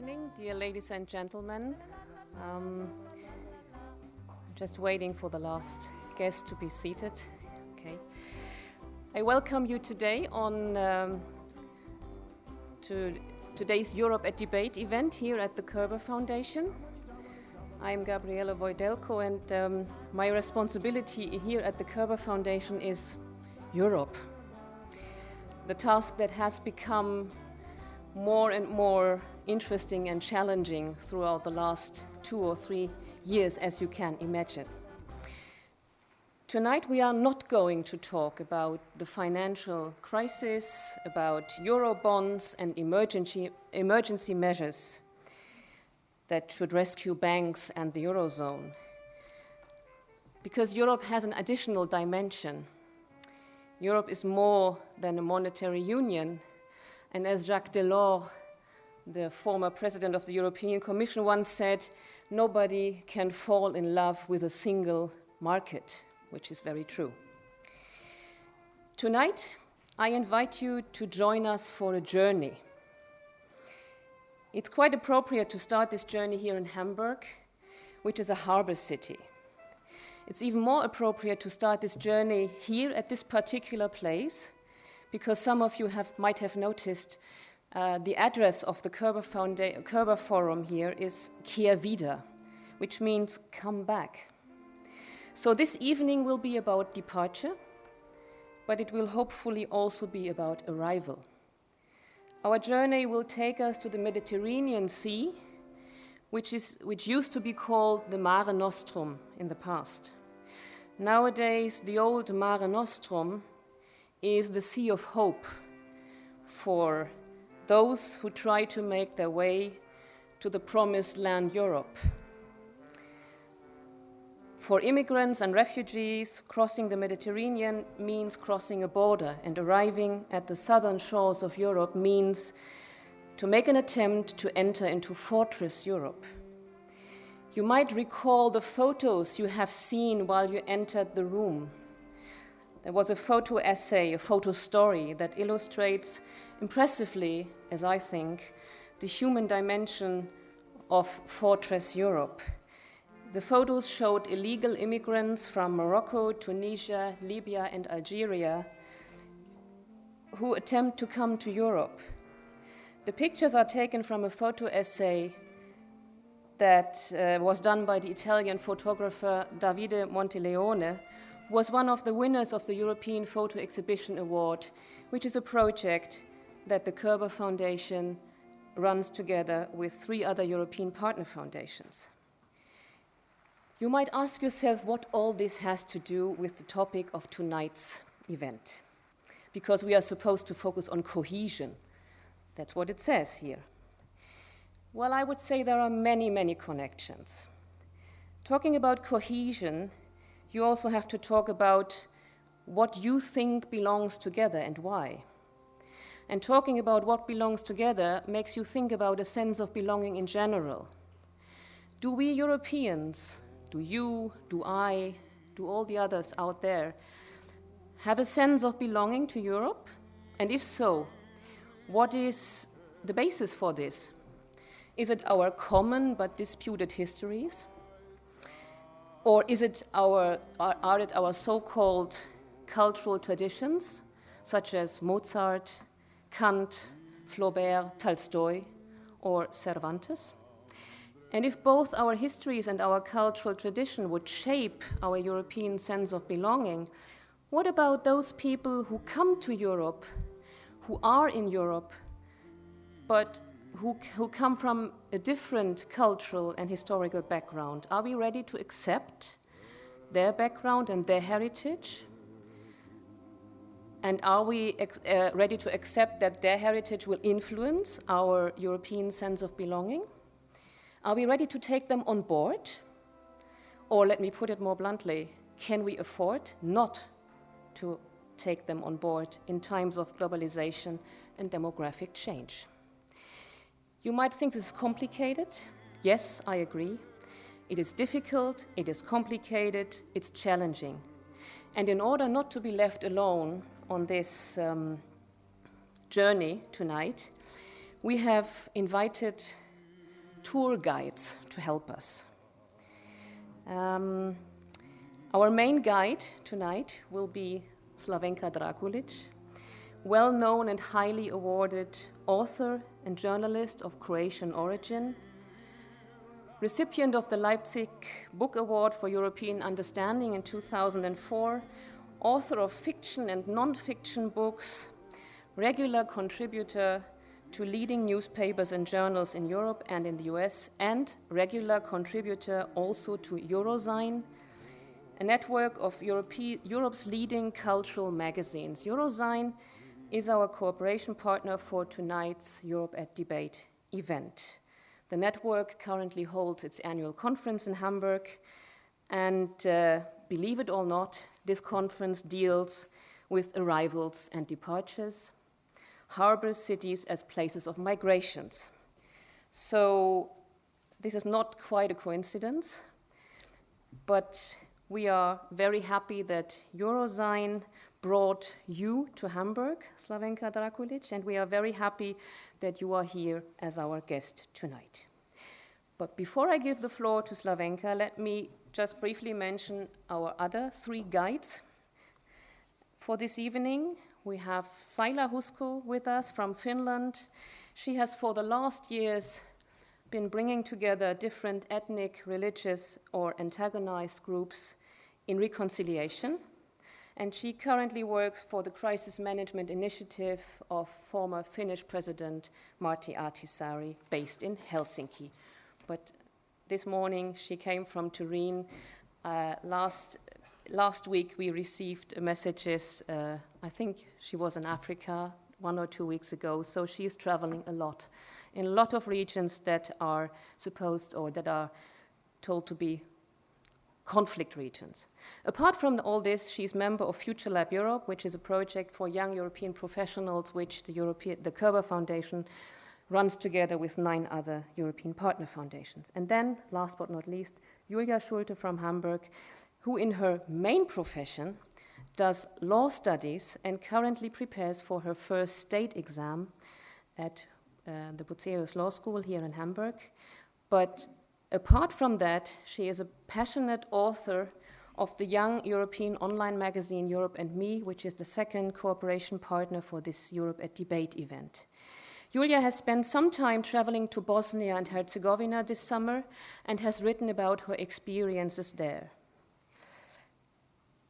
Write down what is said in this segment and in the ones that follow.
evening, dear ladies and gentlemen. Just waiting for the last guest to be seated. Okay. I welcome you today on to today's Europe at Debate event here at the Körber Foundation. I'm Gabriele Wojdelko, and my responsibility here at the Körber Foundation is Europe. The task that has become more and more interesting and challenging throughout the last 2 or 3 years, as you can imagine. Tonight we are not going to talk about the financial crisis, about Eurobonds and emergency measures that should rescue banks and the Eurozone, because Europe has an additional dimension. Europe is more than a monetary union, and as Jacques Delors, the former president of the European Commission, once said, nobody can fall in love with a single market, which is very true. Tonight, I invite you to join us for a journey. It's quite appropriate to start this journey here in Hamburg, which is a harbor city. It's even more appropriate to start this journey here at this particular place, because some of you might have noticed the address of the Körber Forum here is Kehr wieder, which means come back. So this evening will be about departure, but it will hopefully also be about arrival. Our journey will take us to the Mediterranean Sea, which used to be called the Mare Nostrum in the past. Nowadays, the old Mare Nostrum is the sea of hope for those who try to make their way to the promised land Europe. For immigrants and refugees, crossing the Mediterranean means crossing a border, and arriving at the southern shores of Europe means to make an attempt to enter into Fortress Europe. You might recall the photos you have seen while you entered the room. There was a photo essay, a photo story that illustrates impressively, as I think, the human dimension of Fortress Europe. The photos showed illegal immigrants from Morocco, Tunisia, Libya, and Algeria who attempt to come to Europe. The pictures are taken from a photo essay that was done by the Italian photographer Davide Monteleone, who was one of the winners of the European Photo Exhibition Award, which is a project that the Körber Foundation runs together with 3 other European partner foundations. You might ask yourself what all this has to do with the topic of tonight's event, because we are supposed to focus on cohesion. That's what it says here. Well, I would say there are many, many connections. Talking about cohesion, you also have to talk about what you think belongs together and why. And talking about what belongs together makes you think about a sense of belonging in general. Do we Europeans, do you, do I, do all the others out there, have a sense of belonging to Europe? And if so, what is the basis for this? Is it our common but disputed histories? Or are it our so-called cultural traditions, such as Mozart, Kant, Flaubert, Tolstoy, or Cervantes? And if both our histories and our cultural tradition would shape our European sense of belonging, what about those people who come to Europe, who are in Europe, but who come from a different cultural and historical background? Are we ready to accept their background and their heritage? And are we ready to accept that their heritage will influence our European sense of belonging? Are we ready to take them on board? Or let me put it more bluntly, can we afford not to take them on board in times of globalization and demographic change? You might think this is complicated. Yes, I agree. It is difficult, it is complicated, it's challenging. And in order not to be left alone on this journey tonight, we have invited tour guides to help us. Our main guide tonight will be Slavenka Drakulić, well-known and highly awarded author and journalist of Croatian origin, recipient of the Leipzig Book Award for European Understanding in 2004, author of fiction and non-fiction books, regular contributor to leading newspapers and journals in Europe and in the US, and regular contributor also to Eurozine, a network of Europe's leading cultural magazines. Eurozine is our cooperation partner for tonight's Europe at Debate event. The network currently holds its annual conference in Hamburg, and believe it or not, this conference deals with arrivals and departures, harbors, cities as places of migrations. So this is not quite a coincidence, but we are very happy that Eurozine brought you to Hamburg, Slavenka Drakulić, and we are very happy that you are here as our guest tonight. But before I give the floor to Slavenka, let me just briefly mention our other three guides for this evening. We have Saila Huusko with us from Finland. She has for the last years been bringing together different ethnic, religious, or antagonized groups in reconciliation. And she currently works for the Crisis Management Initiative of former Finnish President Martti Ahtisaari, based in Helsinki. But this morning she came from Turin. Last week we received messages, I think she was in Africa 1 or 2 weeks ago, so she's traveling a lot in a lot of regions that are supposed or that are told to be conflict regions. Apart from all this, she's member of Future Lab Europe, which is a project for young European professionals, which the Körber Foundation runs together with 9 other European partner foundations. And then, last but not least, Julia Schulte from Hamburg, who in her main profession does law studies and currently prepares for her first state exam at the Bucerius Law School here in Hamburg. But apart from that, she is a passionate author of the young European online magazine Europe Me, which is the second cooperation partner for this Europe at Debate event. Julia has spent some time traveling to Bosnia and Herzegovina this summer and has written about her experiences there.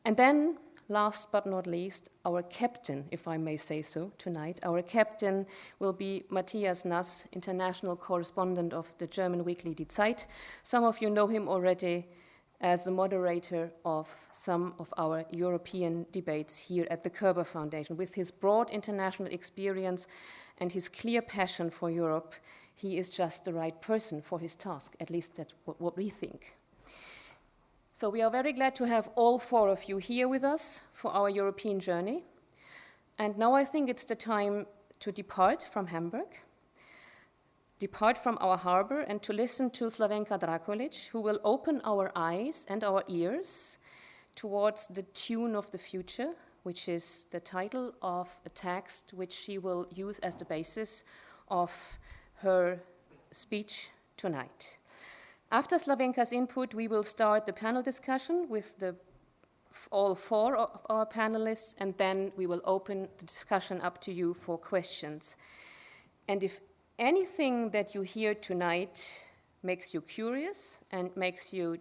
And then, last but not least, our captain, if I may say so, tonight. Our captain will be Matthias Naß, international correspondent of the German weekly Die Zeit. Some of you know him already as the moderator of some of our European debates here at the Körber Foundation. With his broad international experience and his clear passion for Europe, he is just the right person for his task, at least that's what we think. So we are very glad to have all 4 of you here with us for our European journey. And now I think it's the time to depart from Hamburg, depart from our harbor, and to listen to Slavenka Drakulić, who will open our eyes and our ears towards the tune of the future, which is the title of a text which she will use as the basis of her speech tonight. After Slavenka's input, we will start the panel discussion with all 4 of our panelists, and then we will open the discussion up to you for questions. And if anything that you hear tonight makes you curious and makes you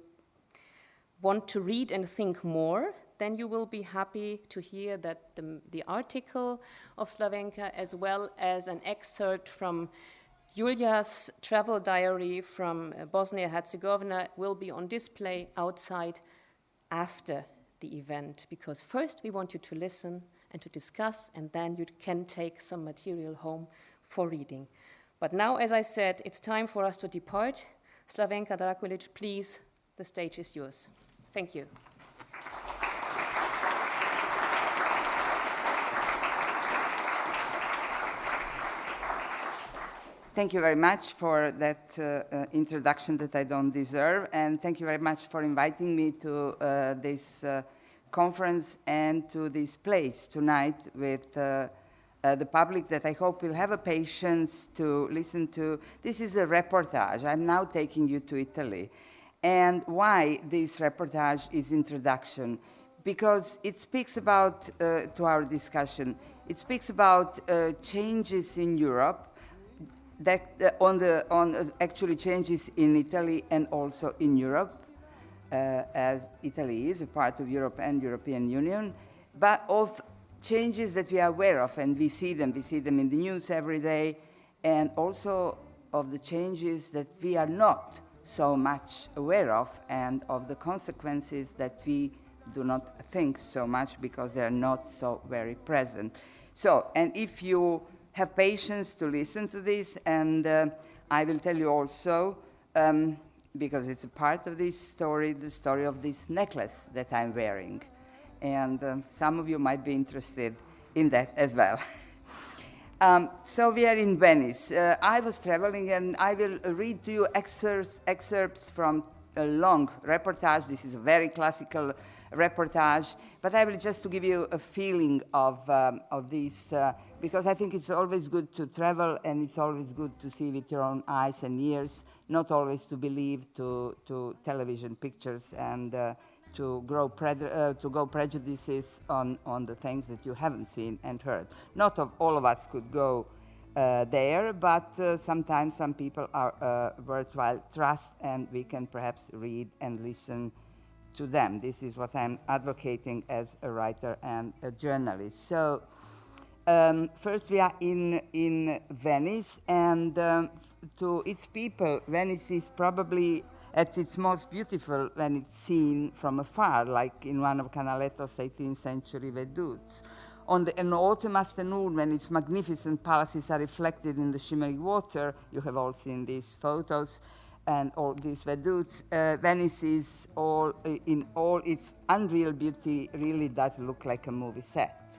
want to read and think more, then you will be happy to hear that the article of Slavenka, as well as an excerpt from Julia's travel diary from Bosnia-Herzegovina, will be on display outside after the event, because first we want you to listen and to discuss, and then you can take some material home for reading. But now, as I said, it's time for us to depart. Slavenka Drakulić, please, the stage is yours. Thank you. Thank you very much for that introduction that I don't deserve, and thank you very much for inviting me to this conference and to this place tonight with the public that I hope will have a patience to listen to. This is a reportage. I'm now taking you to Italy. And why this reportage is introduction? Because it speaks about, to our discussion, it speaks about changes in Europe, that actually changes in Italy and also in Europe, as Italy is a part of Europe and European Union, but of changes that we are aware of, and we see them in the news every day, and also of the changes that we are not so much aware of, and of the consequences that we do not think so much because they are not so very present. So, and if you have patience to listen to this, and I will tell you also, because it's a part of this story, the story of this necklace that I'm wearing. And some of you might be interested in that as well. So we are in Venice. I was traveling, and I will read to you excerpts from a long reportage. This is a very classical reportage, but I will just to give you a feeling of this, because I think it's always good to travel, and it's always good to see with your own eyes and ears, not always to believe to television pictures, and to go prejudices on the things that you haven't seen and heard. Not all of us could go there, but sometimes some people are worthwhile trust, and we can perhaps read and listen to them. This is what I'm advocating as a writer and a journalist. So first we are in Venice, and to its people, Venice is probably at its most beautiful when it's seen from afar, like in one of Canaletto's 18th century vedutes. On an autumn afternoon, when its magnificent palaces are reflected in the shimmering water, you have all seen these photos, and all these vedutes, Venice is in all its unreal beauty really does look like a movie set.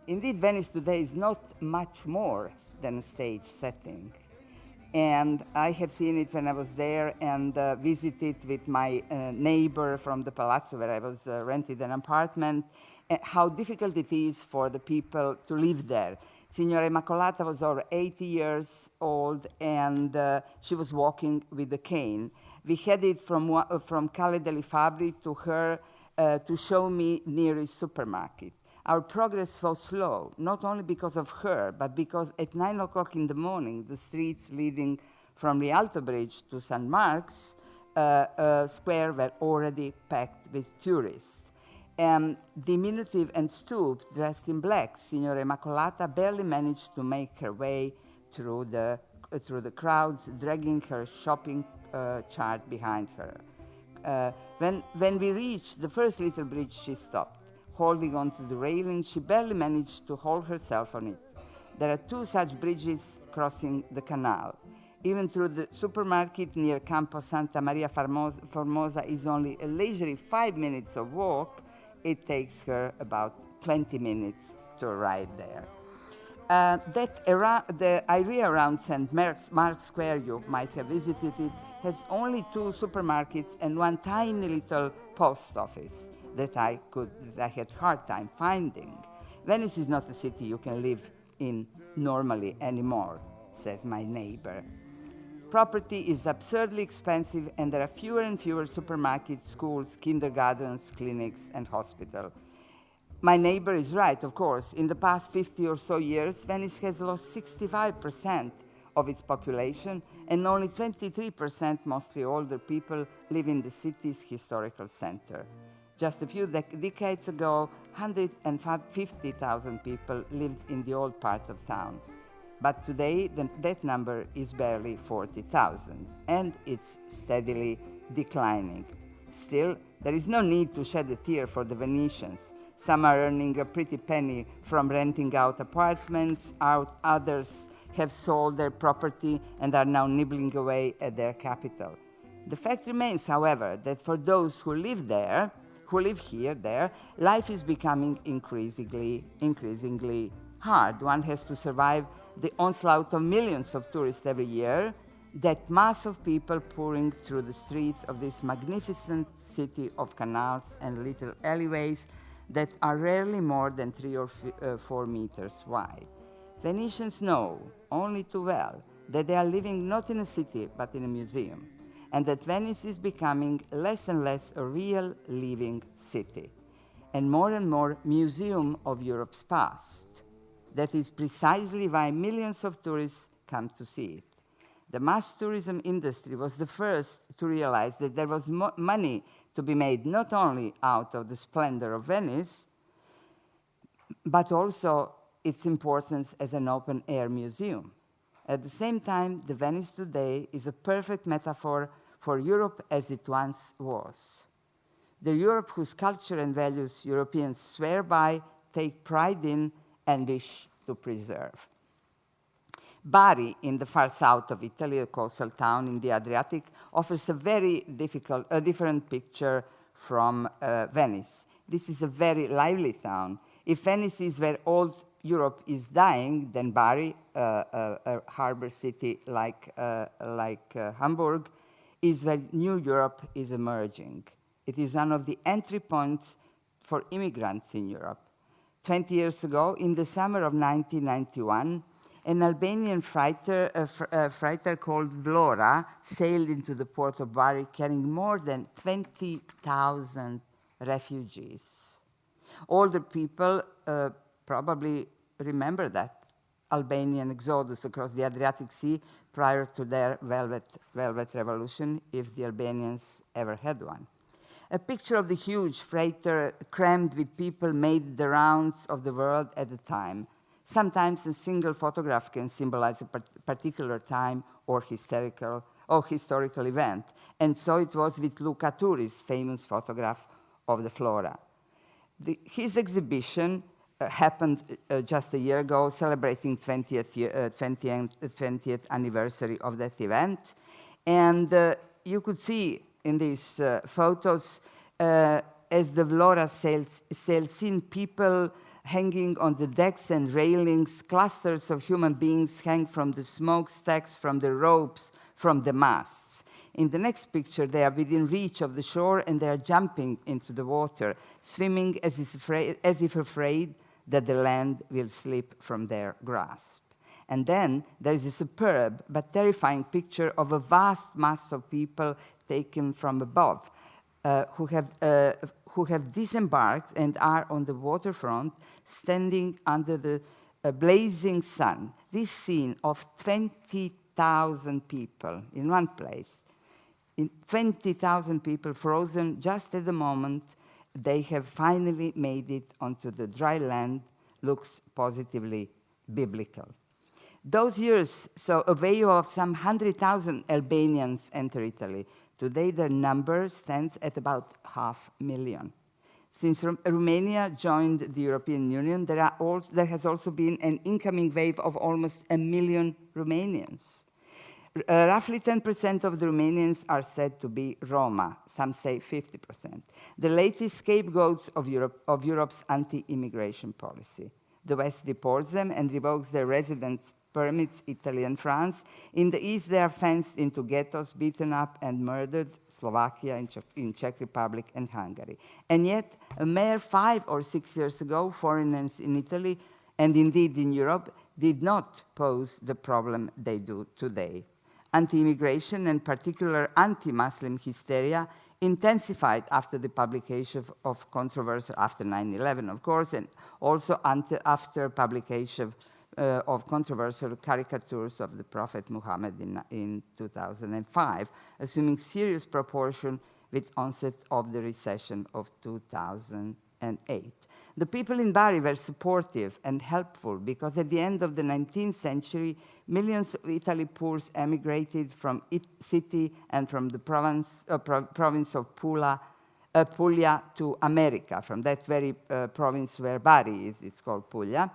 Indeed, Venice today is not much more than a stage setting. And I have seen it when I was there and visited with my neighbor from the palazzo where I was rented an apartment, how difficult it is for the people to live there. Signora Immacolata was over 80 years old, and she was walking with a cane. We headed from Calle delle Fabbri to her to show me nearest supermarket. Our progress was slow, not only because of her, but because at 9 o'clock in the morning, the streets leading from Rialto Bridge to St. Mark's Square were already packed with tourists. Diminutive and stooped, dressed in black, Signora Immacolata barely managed to make her way through the crowds, dragging her shopping cart behind her. When we reached the first little bridge, she stopped. Holding onto the railing, she barely managed to hold herself on it. There are 2 such bridges crossing the canal. Even through the supermarket near Campo Santa Maria Formosa is only a leisurely 5 minutes of walk. It takes her about 20 minutes to arrive there. The area around St. Mark's Square, you might have visited it, has only 2 supermarkets and 1 tiny little post office that I had hard time finding. Venice is not a city you can live in normally anymore, says my neighbor. Property is absurdly expensive, and there are fewer and fewer supermarkets, schools, kindergartens, clinics, and hospitals. My neighbor is right, of course. In the past 50 or so years, Venice has lost 65% of its population, and only 23%, mostly older people, live in the city's historical center. Just a few decades ago, 150,000 people lived in the old part of town. But today, that number is barely 40,000, and it's steadily declining. Still, there is no need to shed a tear for the Venetians. Some are earning a pretty penny from renting out apartments, others have sold their property and are now nibbling away at their capital. The fact remains, however, that for those who live there, life is becoming increasingly hard. One has to survive the onslaught of millions of tourists every year, that mass of people pouring through the streets of this magnificent city of canals and little alleyways, that are rarely more than 3 or 4 meters wide. Venetians know only too well that they are living not in a city but in a museum, and that Venice is becoming less and less a real living city, and more museum of Europe's past. That is precisely why millions of tourists come to see it. The mass tourism industry was the first to realize that there was money to be made not only out of the splendor of Venice, but also its importance as an open-air museum. At the same time, the Venice today is a perfect metaphor for Europe as it once was. The Europe whose culture and values Europeans swear by, take pride in, and wish to preserve. Bari, in the far south of Italy, a coastal town in the Adriatic, offers a very different picture from Venice. This is a very lively town. If Venice is where old Europe is dying, then Bari, a harbor city like Hamburg, is where new Europe is emerging. It is one of the entry points for immigrants in Europe. 20 years ago, in the summer of 1991, an Albanian freighter called Vlora sailed into the port of Bari carrying more than 20,000 refugees. Older people probably remember that Albanian exodus across the Adriatic Sea prior to their Velvet Revolution, if the Albanians ever had one. A picture of the huge freighter crammed with people made the rounds of the world at a time. Sometimes a single photograph can symbolize a particular time or historical event. And so it was with Luca Turi's famous photograph of the Flora. His exhibition happened just a year ago, celebrating 20th anniversary of that event. And you could see in these photos, as the Vlora sails in, people hanging on the decks and railings, clusters of human beings hang from the smokestacks, from the ropes, from the masts. In the next picture, they are within reach of the shore and they are jumping into the water, swimming as if afraid that the land will slip from their grasp. And then there is a superb but terrifying picture of a vast mass of people taken from above, who have disembarked and are on the waterfront, standing under the blazing sun. This scene of 20,000 people in one place, 20,000 people frozen just at the moment they have finally made it onto the dry land, looks positively biblical. Those years saw a wave of some 100,000 Albanians enter Italy. Today, their number stands at about 500,000. Since Romania joined the European Union, there has also been an incoming wave of almost 1 million Romanians. Roughly 10% of the Romanians are said to be Roma, some say 50%, the latest scapegoats of Europe's anti-immigration policy. The West deports them and revokes their residence permits, Italy and France. In the East, they are fenced into ghettos, beaten up and murdered, Slovakia, in Czech Republic and Hungary. And yet, a mere 5 or 6 years ago, foreigners in Italy, and indeed in Europe, did not pose the problem they do today. Anti-immigration, and particular anti-Muslim hysteria, intensified after the publication of controversial, after 9/11, of course, and also after publication of controversial caricatures of the Prophet Muhammad in 2005, assuming serious proportion with onset of the recession of 2008. The people in Bari were supportive and helpful because at the end of the 19th century, millions of Italy Poors emigrated from city and from the province of Puglia to America, from that very province where Bari is, it's called Puglia,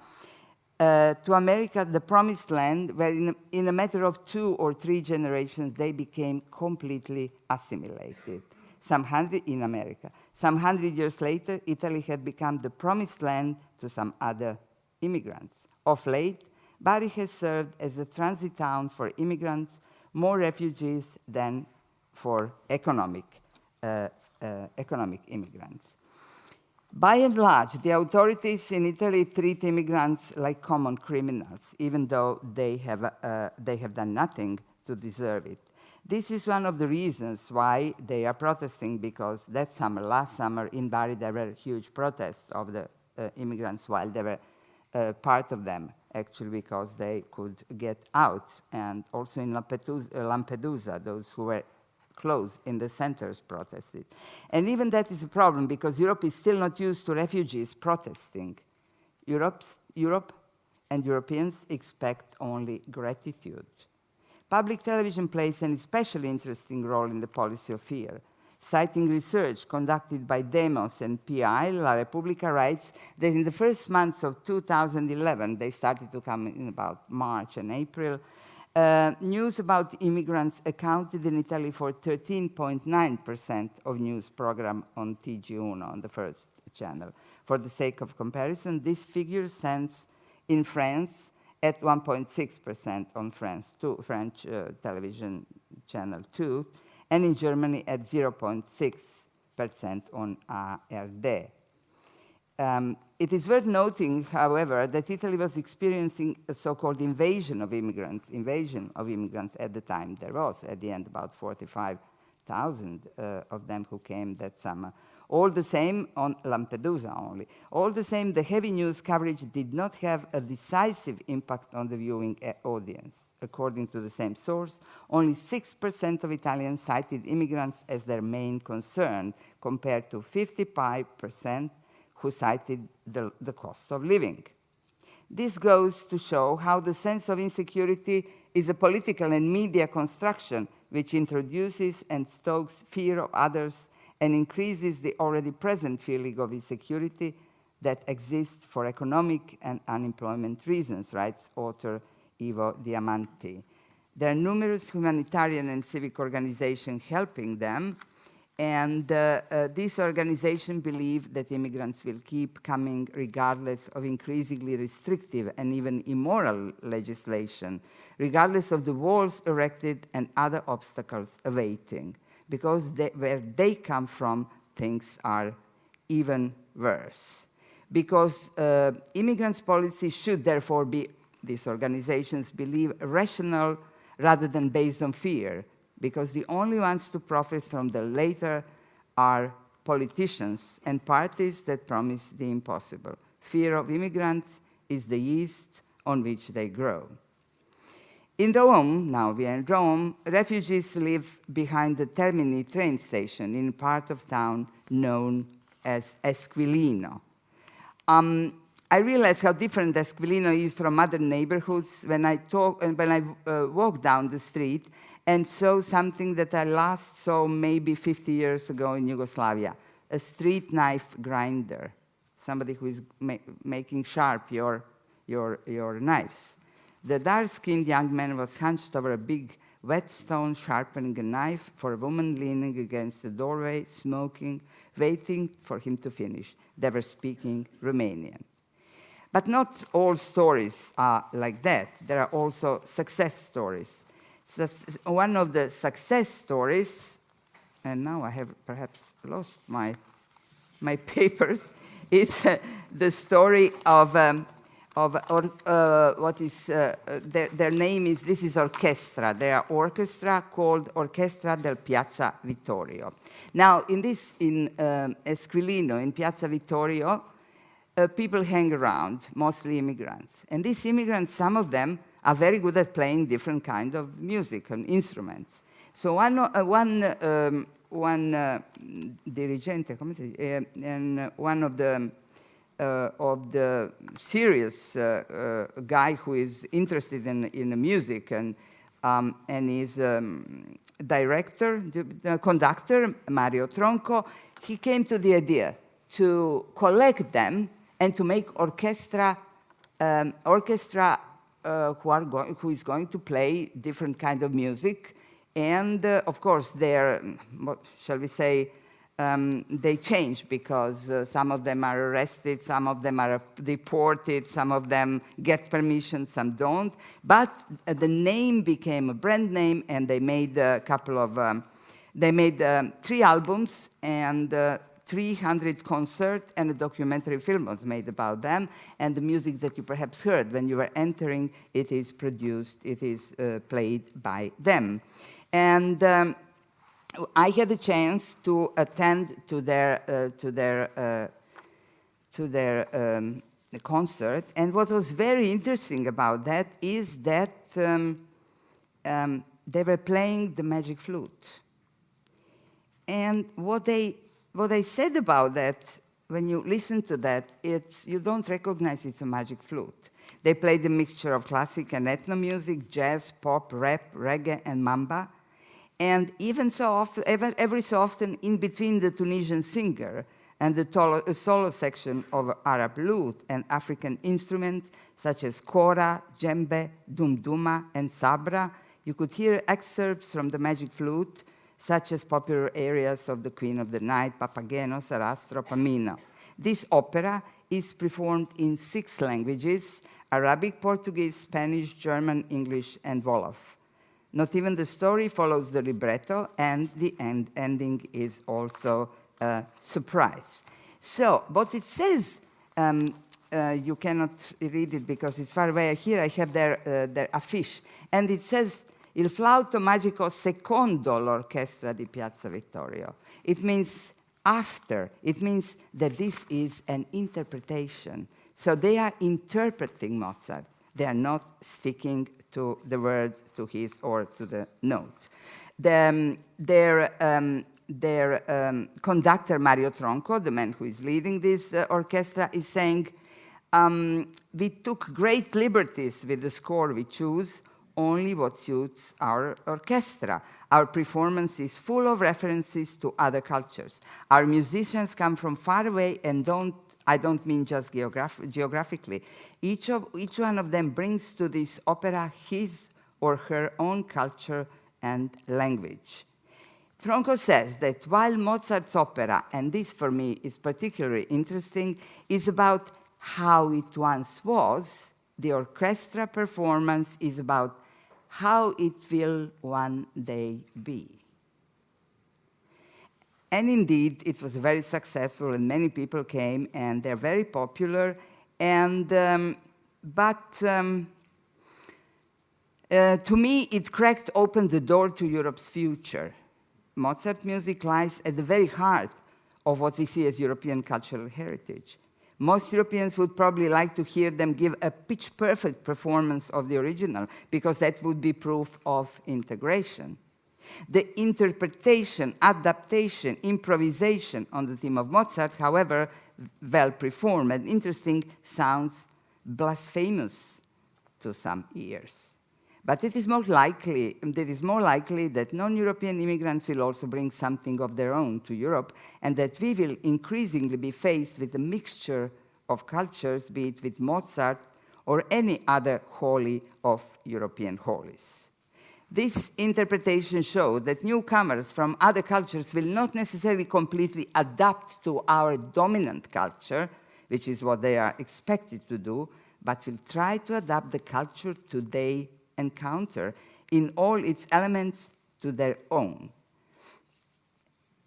to America, the promised land, where in a matter of 2 or 3 generations, they became completely assimilated. Some 100 in America. Some 100 years later, Italy had become the promised land to some other immigrants. Of late, Bari has served as a transit town for immigrants, more refugees than for economic immigrants. By and large, the authorities in Italy treat immigrants like common criminals, even though they have done nothing to deserve it. This is one of the reasons why they are protesting, because that summer, last summer, in Bari, there were huge protests of the immigrants, while there were part of them, actually, because they could get out. And also in Lampedusa, those who were close in the centers protested. And even that is a problem, because Europe is still not used to refugees protesting. Europe and Europeans expect only gratitude. Public television plays an especially interesting role in the policy of fear. Citing research conducted by Demos and PI, La Repubblica writes that in the first months of 2011, they started to come in about March and April, news about immigrants accounted in Italy for 13.9% of news program on TG1, on the first channel. For the sake of comparison, this figure stands in France at 1.6% on French television channel 2, and in Germany at 0.6% on ARD. It is worth noting, however, that Italy was experiencing a so-called invasion of immigrants at the time. There was, at the end, about 45,000 of them who came that summer. All the same, on Lampedusa only. All the same, the heavy news coverage did not have a decisive impact on the viewing audience. According to the same source, only 6% of Italians cited immigrants as their main concern, compared to 55% who cited the cost of living. This goes to show how the sense of insecurity is a political and media construction which introduces and stokes fear of others and increases the already present feeling of insecurity that exists for economic and unemployment reasons, writes author Ivo Diamanti. There are numerous humanitarian and civic organizations helping them, and these organizations believe that immigrants will keep coming regardless of increasingly restrictive and even immoral legislation, regardless of the walls erected and other obstacles awaiting, because where they come from, things are even worse. Because immigrants' policy should therefore be, these organizations believe, rational rather than based on fear, because the only ones to profit from the latter are politicians and parties that promise the impossible. Fear of immigrants is the yeast on which they grow. In Rome, now we are in Rome, refugees live behind the Termini train station in a part of town known as Esquilino. I realized how different Esquilino is from other neighborhoods when I walked down the street and saw something that I last saw maybe 50 years ago in Yugoslavia, a street knife grinder, somebody who is making sharp your knives. The dark-skinned young man was hunched over a big whetstone sharpening a knife for a woman leaning against the doorway, smoking, waiting for him to finish. They were speaking Romanian. But not all stories are like that. There are also success stories. So one of the success stories, and now I have perhaps lost my papers, is the story of what is, their name is, this is orchestra. They are orchestra called Orchestra del Piazza Vittorio. Now, in Esquilino, in Piazza Vittorio, people hang around, mostly immigrants. And these immigrants, some of them are very good at playing different kinds of music and instruments. So one dirigente, and one of the serious guy who is interested in the music and is director, the conductor, Mario Tronco, he came to the idea to collect them and to make orchestra who is going to play different kind of music. And of course, they're, what shall we say, they change because some of them are arrested, some of them are deported, some of them get permission, some don't. But the name became a brand name, and they made a couple of, they made 3 albums, and 300 concerts, and a documentary film was made about them. And the music that you perhaps heard when you were entering, it is produced, it is played by them. And I had a chance to attend to their concert, and what was very interesting about that is that they were playing the magic flute. And what they said about that, when you listen to that, you don't recognize it's a magic flute. They played a mixture of classic and ethno music, jazz, pop, rap, reggae, and mamba. And even so often, every so often, in between the Tunisian singer and the solo section of Arab lute and African instruments, such as kora, djembe, dumduma, and sabra, you could hear excerpts from the magic flute, such as popular areas of The Queen of the Night, Papageno, Sarastro, Pamino. This opera is performed in 6 languages: Arabic, Portuguese, Spanish, German, English, and Wolof. Not even the story follows the libretto, and the ending is also a surprise. So, what it says, you cannot read it because it's far away. Here I have their affiche, and it says, Il flauto magico secondo l'orchestra di Piazza Vittorio. It means after. It means that this is an interpretation. So they are interpreting Mozart. They are not sticking to the word, to his or to the note. Their conductor, Mario Tronco, the man who is leading this orchestra, is saying, we took great liberties with the score we choose, only what suits our orchestra. Our performance is full of references to other cultures. Our musicians come from far away, and I don't mean just geographically. Each one of them brings to this opera his or her own culture and language. Tronco says that while Mozart's opera, and this for me is particularly interesting, is about how it once was, the orchestra performance is about how it will one day be. And indeed, it was very successful, and many people came, and they're very popular. And but to me, it cracked open the door to Europe's future. Mozart music lies at the very heart of what we see as European cultural heritage. Most Europeans would probably like to hear them give a pitch-perfect performance of the original, because that would be proof of integration. The interpretation, adaptation, improvisation on the theme of Mozart, however well performed and interesting, sounds blasphemous to some ears. But it is more likely that non-European immigrants will also bring something of their own to Europe, and that we will increasingly be faced with a mixture of cultures, be it with Mozart or any other holy of European holies. This interpretation shows that newcomers from other cultures will not necessarily completely adapt to our dominant culture, which is what they are expected to do, but will try to adapt the culture they encounter in all its elements to their own.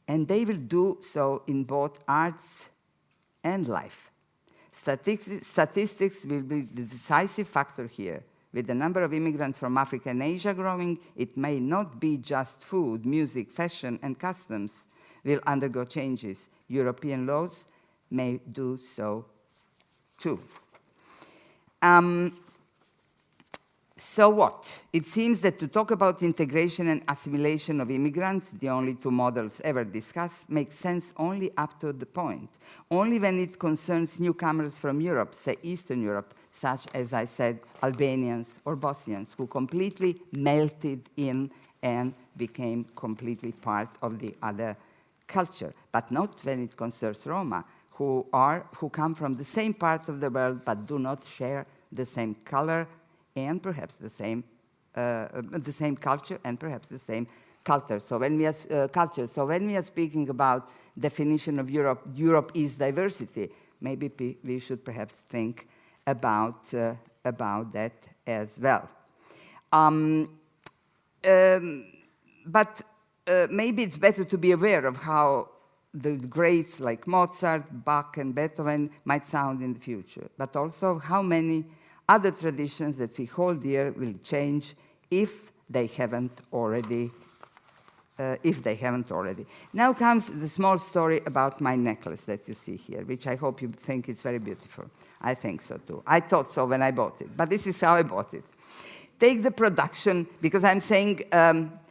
And they will do so in both arts and life. Statistics will be the decisive factor here. With the number of immigrants from Africa and Asia growing, it may not be just food, music, fashion, and customs will undergo changes. European laws may do so too. So what? It seems that to talk about integration and assimilation of immigrants, the only 2 models ever discussed, makes sense only up to the point. Only when it concerns newcomers from Europe, say Eastern Europe, such as I said, Albanians or Bosnians, who completely melted in and became completely part of the other culture. But not when it concerns Roma, who come from the same part of the world but do not share the same color, and perhaps the same culture, and perhaps the same culture. So when we are speaking about definition of Europe, Europe is diversity. Maybe we should perhaps think about that as well. But maybe it's better to be aware of how the greats like Mozart, Bach, and Beethoven might sound in the future, but also how many other traditions that we hold dear will change if they haven't already. Now comes the small story about my necklace that you see here, which I hope you think is very beautiful. I think so too. I thought so when I bought it, but this is how I bought it. Take the production, because I'm saying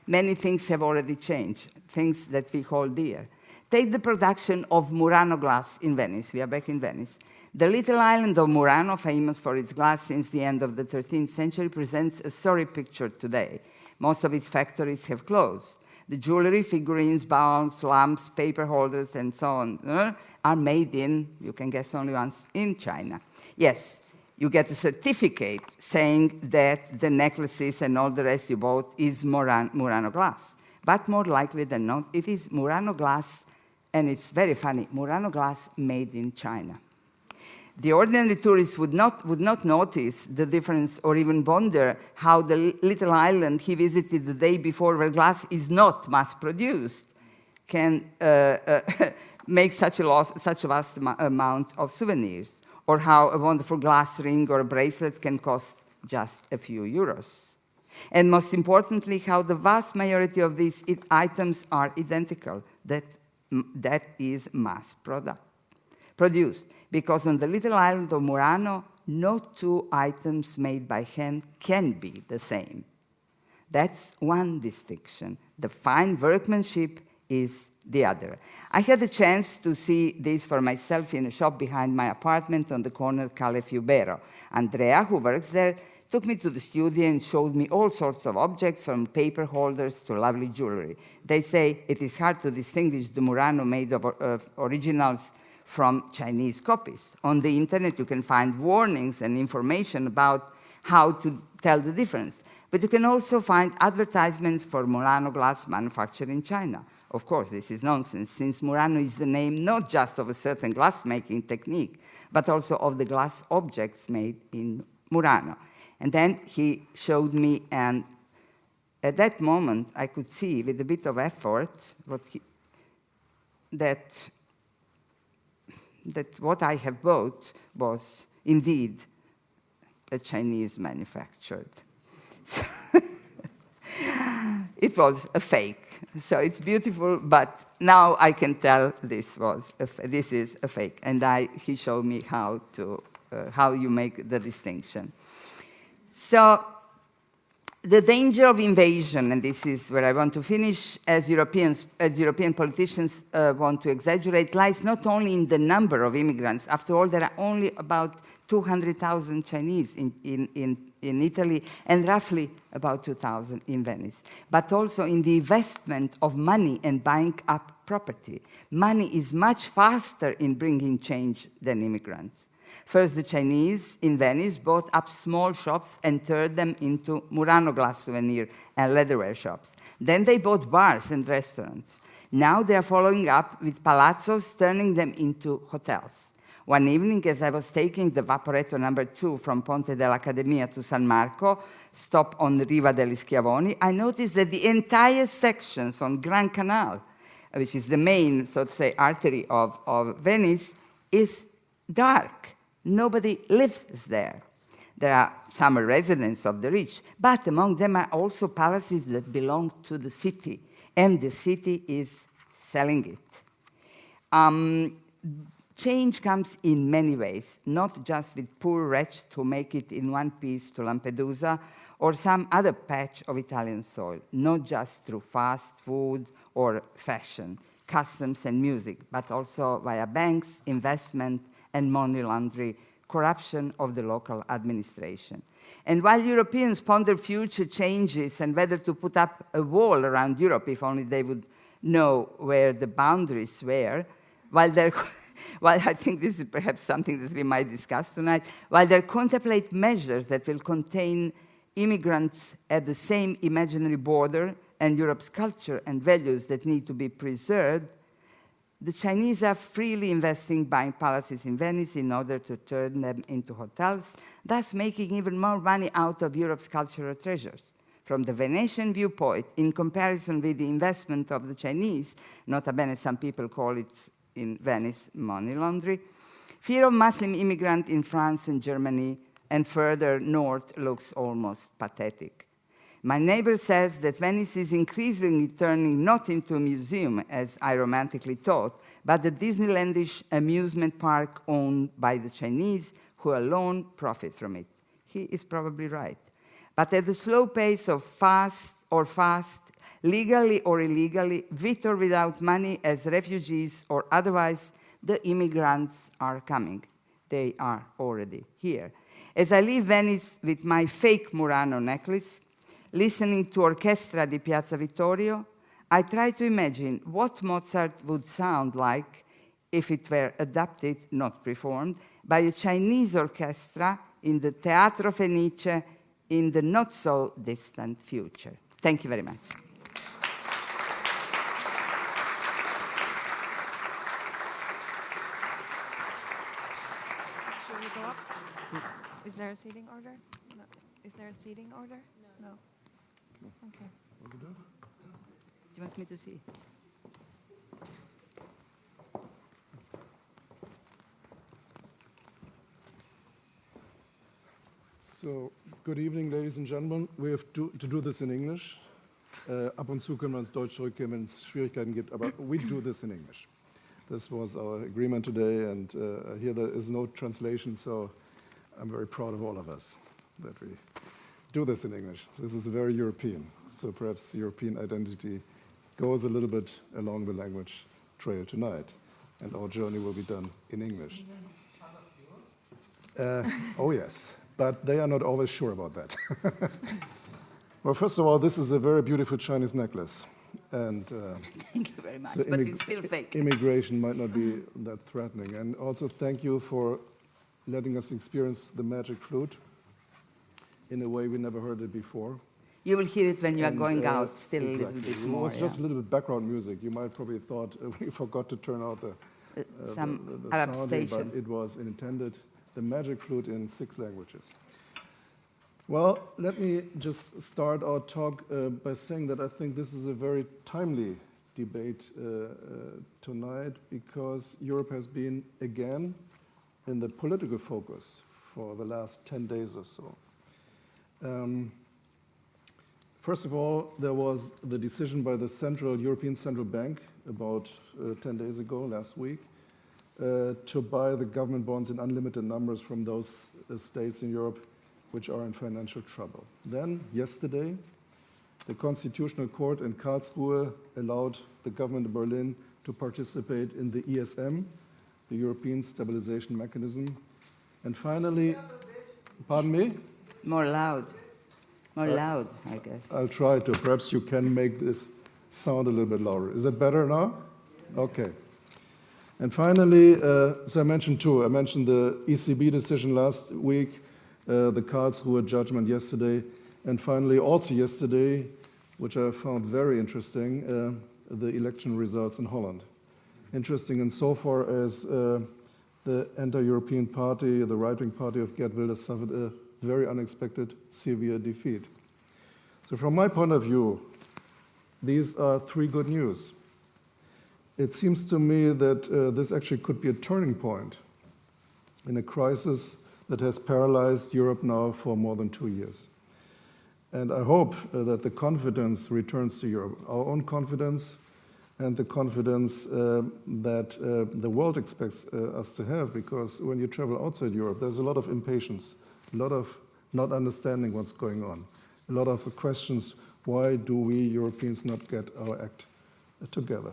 many things have already changed, things that we hold dear. Take the production of Murano glass in Venice. We are back in Venice. The little island of Murano, famous for its glass since the end of the 13th century, presents a sorry picture today. Most of its factories have closed. The jewelry, figurines, bowls, lamps, paper holders, and so on are made in, you can guess only once, in China. Yes, you get a certificate saying that the necklaces and all the rest you bought is Murano glass. But more likely than not, it is Murano glass, and it's very funny, Murano glass made in China. The ordinary tourist would not notice the difference or even wonder how the little island he visited the day before, where glass is not mass-produced, can make such a vast amount of souvenirs, or how a wonderful glass ring or a bracelet can cost just a few euros. And most importantly, how the vast majority of these items are identical. That is mass-produced. Because on the little island of Murano, no two items made by hand can be the same. That's one distinction. The fine workmanship is the other. I had the chance to see this for myself in a shop behind my apartment on the corner Calle Fiubero. Andrea, who works there, took me to the studio and showed me all sorts of objects, from paper holders to lovely jewelry. They say it is hard to distinguish the Murano made of originals from Chinese copies. On the internet, you can find warnings and information about how to tell the difference. But you can also find advertisements for Murano glass manufactured in China. Of course, this is nonsense, since Murano is the name not just of a certain glass-making technique, but also of the glass objects made in Murano. And then he showed me, and at that moment, I could see, with a bit of effort, that what I have bought was indeed a Chinese manufactured. It was a fake. So it's beautiful, but now I can tell this is a fake. And he showed me how you make the distinction. So the danger of invasion, and this is where I want to finish, as European politicians want to exaggerate, lies not only in the number of immigrants. After all, there are only about 200,000 Chinese in Italy and roughly about 2,000 in Venice, but also in the investment of money and buying up property. Money is much faster in bringing change than immigrants. First, the Chinese in Venice bought up small shops and turned them into Murano glass souvenir and leatherware shops. Then they bought bars and restaurants. Now they are following up with palazzos, turning them into hotels. One evening, as I was taking the Vaporetto number 2 from Ponte dell'Accademia to San Marco, stop on Riva degli Schiavoni, I noticed that the entire sections on Grand Canal, which is the main, so to say, artery of Venice, is dark. Nobody lives there. There are summer residents of the rich, but among them are also palaces that belong to the city, and the city is selling it. Change comes in many ways, not just with poor wretched who make it in one piece to Lampedusa or some other patch of Italian soil, not just through fast food or fashion, customs and music, but also via banks, investment, and money laundering, corruption of the local administration. And while Europeans ponder future changes and whether to put up a wall around Europe, if only they would know where the boundaries were, while I think this is perhaps something that we might discuss tonight, while they contemplate measures that will contain immigrants at the same imaginary border and Europe's culture and values that need to be preserved, the Chinese are freely investing, buying palaces in Venice in order to turn them into hotels, thus making even more money out of Europe's cultural treasures. From the Venetian viewpoint, in comparison with the investment of the Chinese, nota bene some people call it in Venice money laundry, fear of Muslim immigrant in France and Germany and further north looks almost pathetic. My neighbor says that Venice is increasingly turning not into a museum, as I romantically thought, but a Disneylandish amusement park owned by the Chinese, who alone profit from it. He is probably right. But at the slow pace of fast, legally or illegally, with or without money, as refugees or otherwise, the immigrants are coming. They are already here. As I leave Venice with my fake Murano necklace, listening to Orchestra di Piazza Vittorio, I try to imagine what Mozart would sound like if it were adapted, not performed, by a Chinese orchestra in the Teatro Fenice in the not-so-distant future. Thank you very much. Should we go up? Is there a seating order? No. Is there a seating order? No. Okay. Do you want me to see? So, good evening, ladies and gentlemen. We have to do this in English. Ab und zu können wir ins Deutsch zurückgehen, wenn es Schwierigkeiten gibt, aber we do this in English. This was our agreement today, and here there is no translation, so I'm very proud of all of us that we do this in English. This is very European, so perhaps European identity goes a little bit along the language trail tonight, and our journey will be done in English. Oh yes, but they are not always sure about that. Well, first of all, this is a very beautiful Chinese necklace. And thank you very much, so but it's still fake. Immigration might not be that threatening. And also thank you for letting us experience the magic flute in a way we never heard it before. You will hear it when you are going out, still exactly. A little bit more. It was just a little bit background music. You might probably thought we forgot to turn out the Arab sounding, station. but it was intended, the magic flute in 6 languages. Well, let me just start our talk by saying that I think this is a very timely debate tonight, because Europe has been again in the political focus for the last 10 days or so. First of all, there was the decision by the European Central Bank about 10 days ago, last week, to buy the government bonds in unlimited numbers from those states in Europe which are in financial trouble. Then, yesterday, the Constitutional Court in Karlsruhe allowed the government of Berlin to participate in the ESM, the European Stabilization Mechanism. And finally, pardon me? More loud, I guess. I'll try to. Perhaps you can make this sound a little bit louder. Is that better now? Okay. And finally, so I mentioned two. I mentioned the ECB decision last week, the Karlsruhe judgment yesterday, and finally also yesterday, which I found very interesting, the election results in Holland. Interesting insofar as the anti-European party, the right-wing party of Geert Wilders, suffered a very unexpected, severe defeat. So from my point of view, these are 3 good news. It seems to me that this actually could be a turning point in a crisis that has paralyzed Europe now for more than 2 years. And I hope that the confidence returns to Europe, our own confidence and the confidence that the world expects us to have, because when you travel outside Europe, there's a lot of impatience, a lot of not understanding what's going on, a lot of questions, why do we Europeans not get our act together?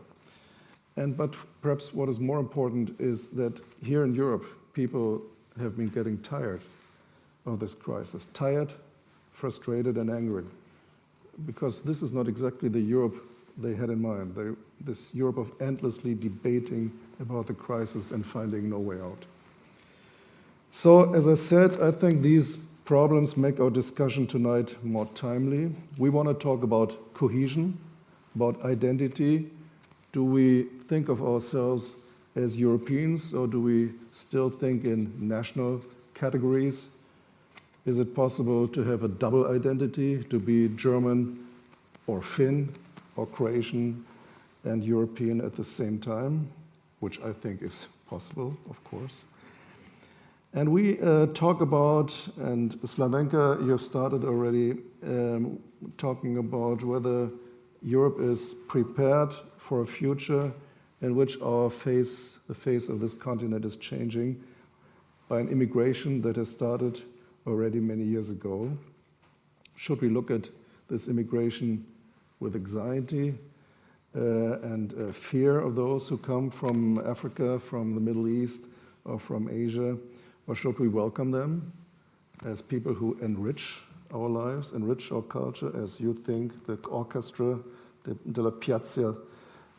But perhaps what is more important is that here in Europe, people have been getting tired of this crisis, tired, frustrated, and angry, because this is not exactly the Europe they had in mind, this Europe of endlessly debating about the crisis and finding no way out. So, as I said, I think these problems make our discussion tonight more timely. We want to talk about cohesion, about identity. Do we think of ourselves as Europeans, or do we still think in national categories? Is it possible to have a double identity, to be German or Finn or Croatian and European at the same time, which I think is possible, of course. And we talk about, and Slavenka, you have started already talking about whether Europe is prepared for a future in which the face of this continent is changing by an immigration that has started already many years ago. Should we look at this immigration with anxiety and fear of those who come from Africa, from the Middle East, or from Asia? Or should we welcome them as people who enrich our lives, enrich our culture, as you think the orchestra de la Piazza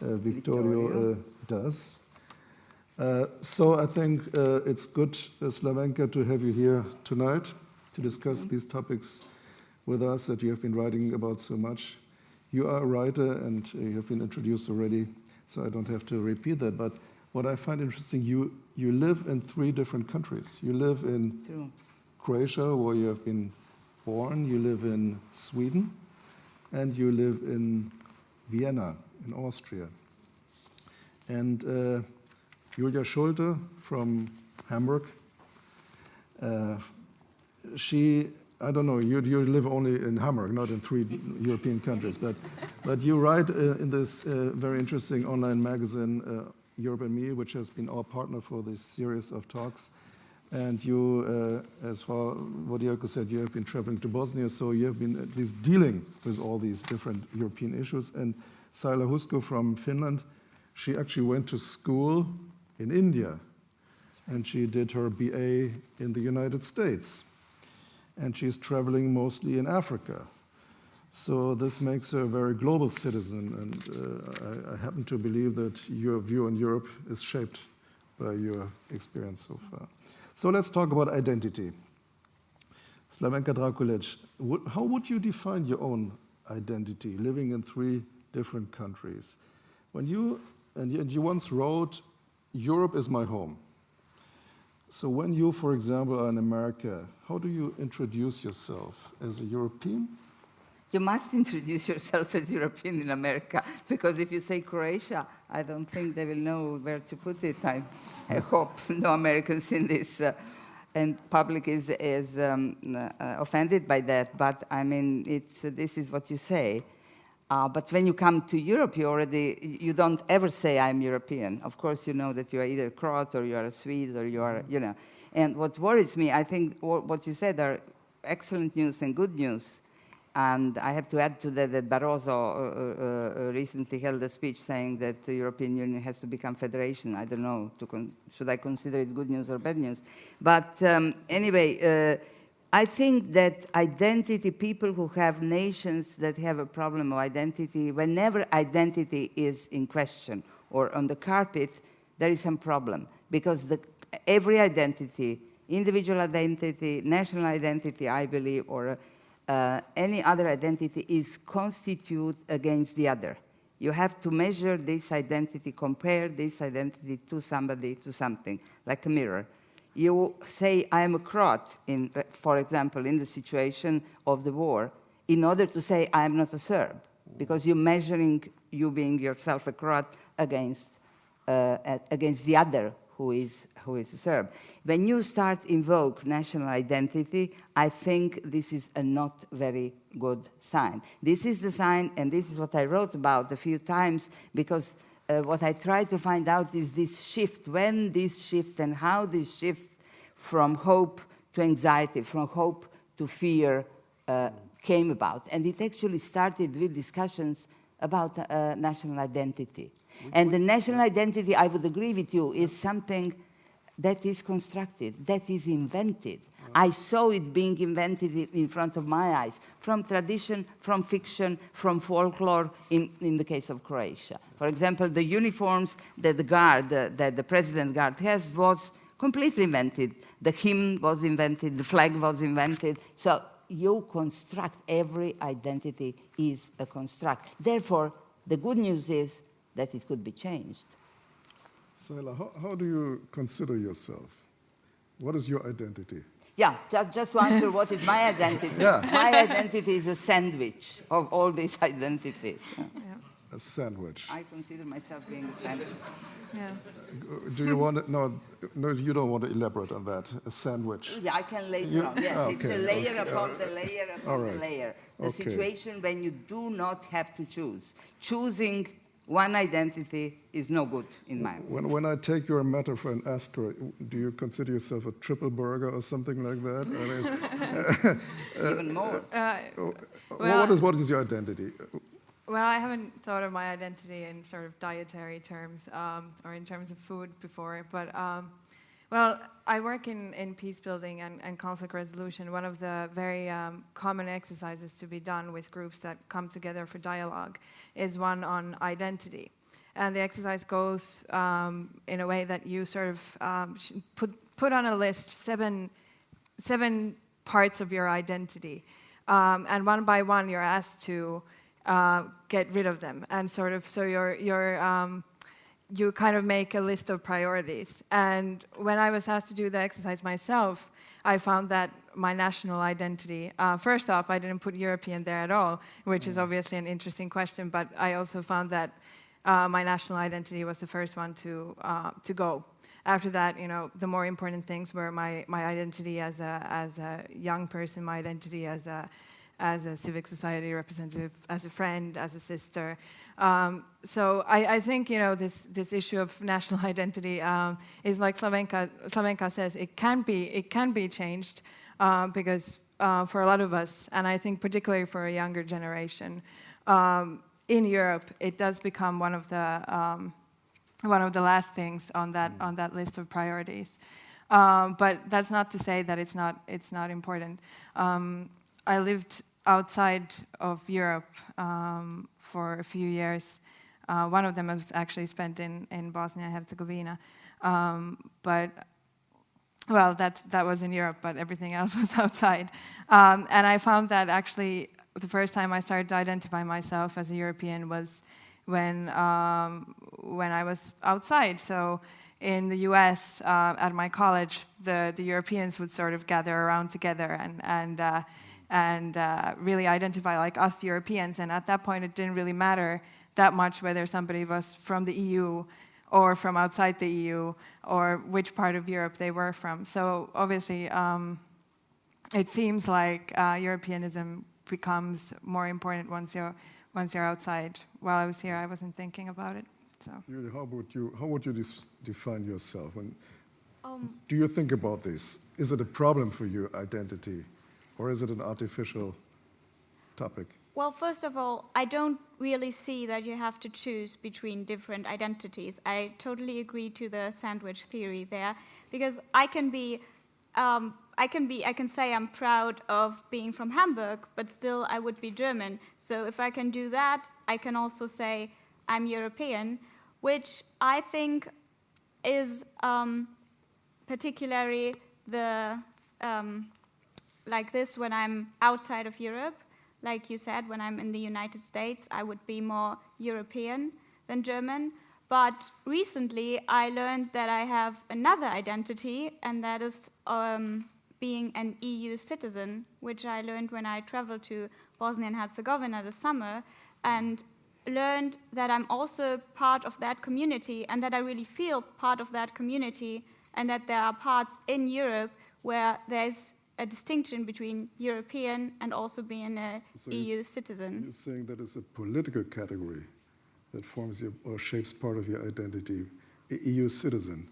Vittorio does? So I think it's good, Slavenka, to have you here tonight to discuss these topics with us that you have been writing about so much. You are a writer, and you have been introduced already, so I don't have to repeat that. But what I find interesting, you live in 3 different countries. You live in Croatia, where you have been born. You live in Sweden, and you live in Vienna, in Austria. And Julia Schulte from Hamburg, I don't know, you live only in Hamburg, not in 3 European countries, but you write in this very interesting online magazine, Europe Me, which has been our partner for this series of talks. And you, as far what Jelko said, you have been traveling to Bosnia, so you have been at least dealing with all these different European issues. And Saila Huusko from Finland, she actually went to school in India, and she did her BA in the United States. And she's traveling mostly in Africa. So this makes her a very global citizen, and I happen to believe that your view on Europe is shaped by your experience so far. So let's talk about identity. Slavenka Drakulić, how would you define your own identity, living in 3 different countries? And you once wrote, Europe is my home. So when you, for example, are in America, how do you introduce yourself? As a European? You must introduce yourself as European in America, because if you say Croatia, I don't think they will know where to put it. I hope no Americans in this and public is offended by that. But I mean, this is what you say. But when you come to Europe, you don't ever say I'm European. Of course, you know that you are either Croat or you are a Swede or you are, you know. And what worries me, I think what you said are excellent news and good news. And I have to add to that Barroso recently held a speech saying that the European Union has to become federation. I don't know, should I consider it good news or bad news? But anyway, I think that identity, people who have nations that have a problem of identity, whenever identity is in question or on the carpet, there is some problem. Because every identity, individual identity, national identity, I believe, or any other identity is constituted against the other. You have to measure this identity, compare this identity to somebody, to something, like a mirror. You say, I am a Croat, for example, in the situation of the war, in order to say, I am not a Serb, because you're measuring you being yourself a Croat against the other who is a Serb. When you start invoke national identity, I think this is a not very good sign. This is the sign, and this is what I wrote about a few times, because what I try to find out is this shift, when this shift and how this shift from hope to anxiety, from hope to fear came about. And it actually started with discussions about national identity. And the national identity, I would agree with you, is something that is constructed, that is invented. I saw it being invented in front of my eyes, from tradition, from fiction, from folklore, in the case of Croatia. For example, the uniforms that the President Guard has was completely invented. The hymn was invented, the flag was invented. So you construct, every identity is a construct. Therefore, the good news is that it could be changed. Saila, how do you consider yourself? What is your identity? Yeah, just to answer what is my identity. Yeah. My identity is a sandwich of all these identities. A sandwich. I consider myself being a sandwich. Yeah. Do you want to, no, you don't want to elaborate on that, a sandwich. Yeah, I can later on. Yes, it's a layer upon the layer upon the layer. The situation when you do not have to choose. Choosing one identity is no good in my opinion. When I take your metaphor and ask her, do you consider yourself a triple burger or something like that? I mean, Even more. what is your identity? Well, I haven't thought of my identity in sort of dietary terms or in terms of food before, but well, I work in peace building and conflict resolution. One of the very common exercises to be done with groups that come together for dialogue is one on identity. And the exercise goes in a way that you sort of put on a list seven parts of your identity. And one by one, you're asked to get rid of them, and sort of so you kind of make a list of priorities. And when I was asked to do the exercise myself, I found that my national identity, first off, I didn't put European there at all, which is obviously an interesting question, but I also found that my national identity was the first one to go. After that, you know, the more important things were my identity as a young person, my identity as a civic society representative, as a friend, as a sister. So I think, you know, this issue of national identity is like Slavenka says, it can be changed because for a lot of us, and I think particularly for a younger generation, in Europe, it does become one of the last things on that list of priorities. But that's not to say that it's not important. I lived outside of Europe for a few years. One of them was actually spent in Bosnia and Herzegovina. But, well, that was in Europe, but everything else was outside. And I found that actually the first time I started to identify myself as a European was when I was outside. So in the US, at my college, the Europeans would sort of gather around together and really identify like us Europeans. And at that point, it didn't really matter that much whether somebody was from the EU or from outside the EU or which part of Europe they were from. So obviously, it seems like Europeanism becomes more important once you're outside. While I was here, I wasn't thinking about it. So. Julie, how would you define yourself? Do you think about this? Is it a problem for your identity? Or is it an artificial topic? Well, first of all, I don't really see that you have to choose between different identities. I totally agree to the sandwich theory there, because I can say I'm proud of being from Hamburg, but still I would be German. So if I can do that, I can also say I'm European, which I think is particularly like this when I'm outside of Europe. Like you said, when I'm in the United States, I would be more European than German. But recently, I learned that I have another identity, and that is being an EU citizen, which I learned when I traveled to Bosnia and Herzegovina this summer, and learned that I'm also part of that community, and that I really feel part of that community, and that there are parts in Europe where there's a distinction between European and also being an EU citizen. You're saying that it's a political category that forms or shapes part of your identity, EU citizen.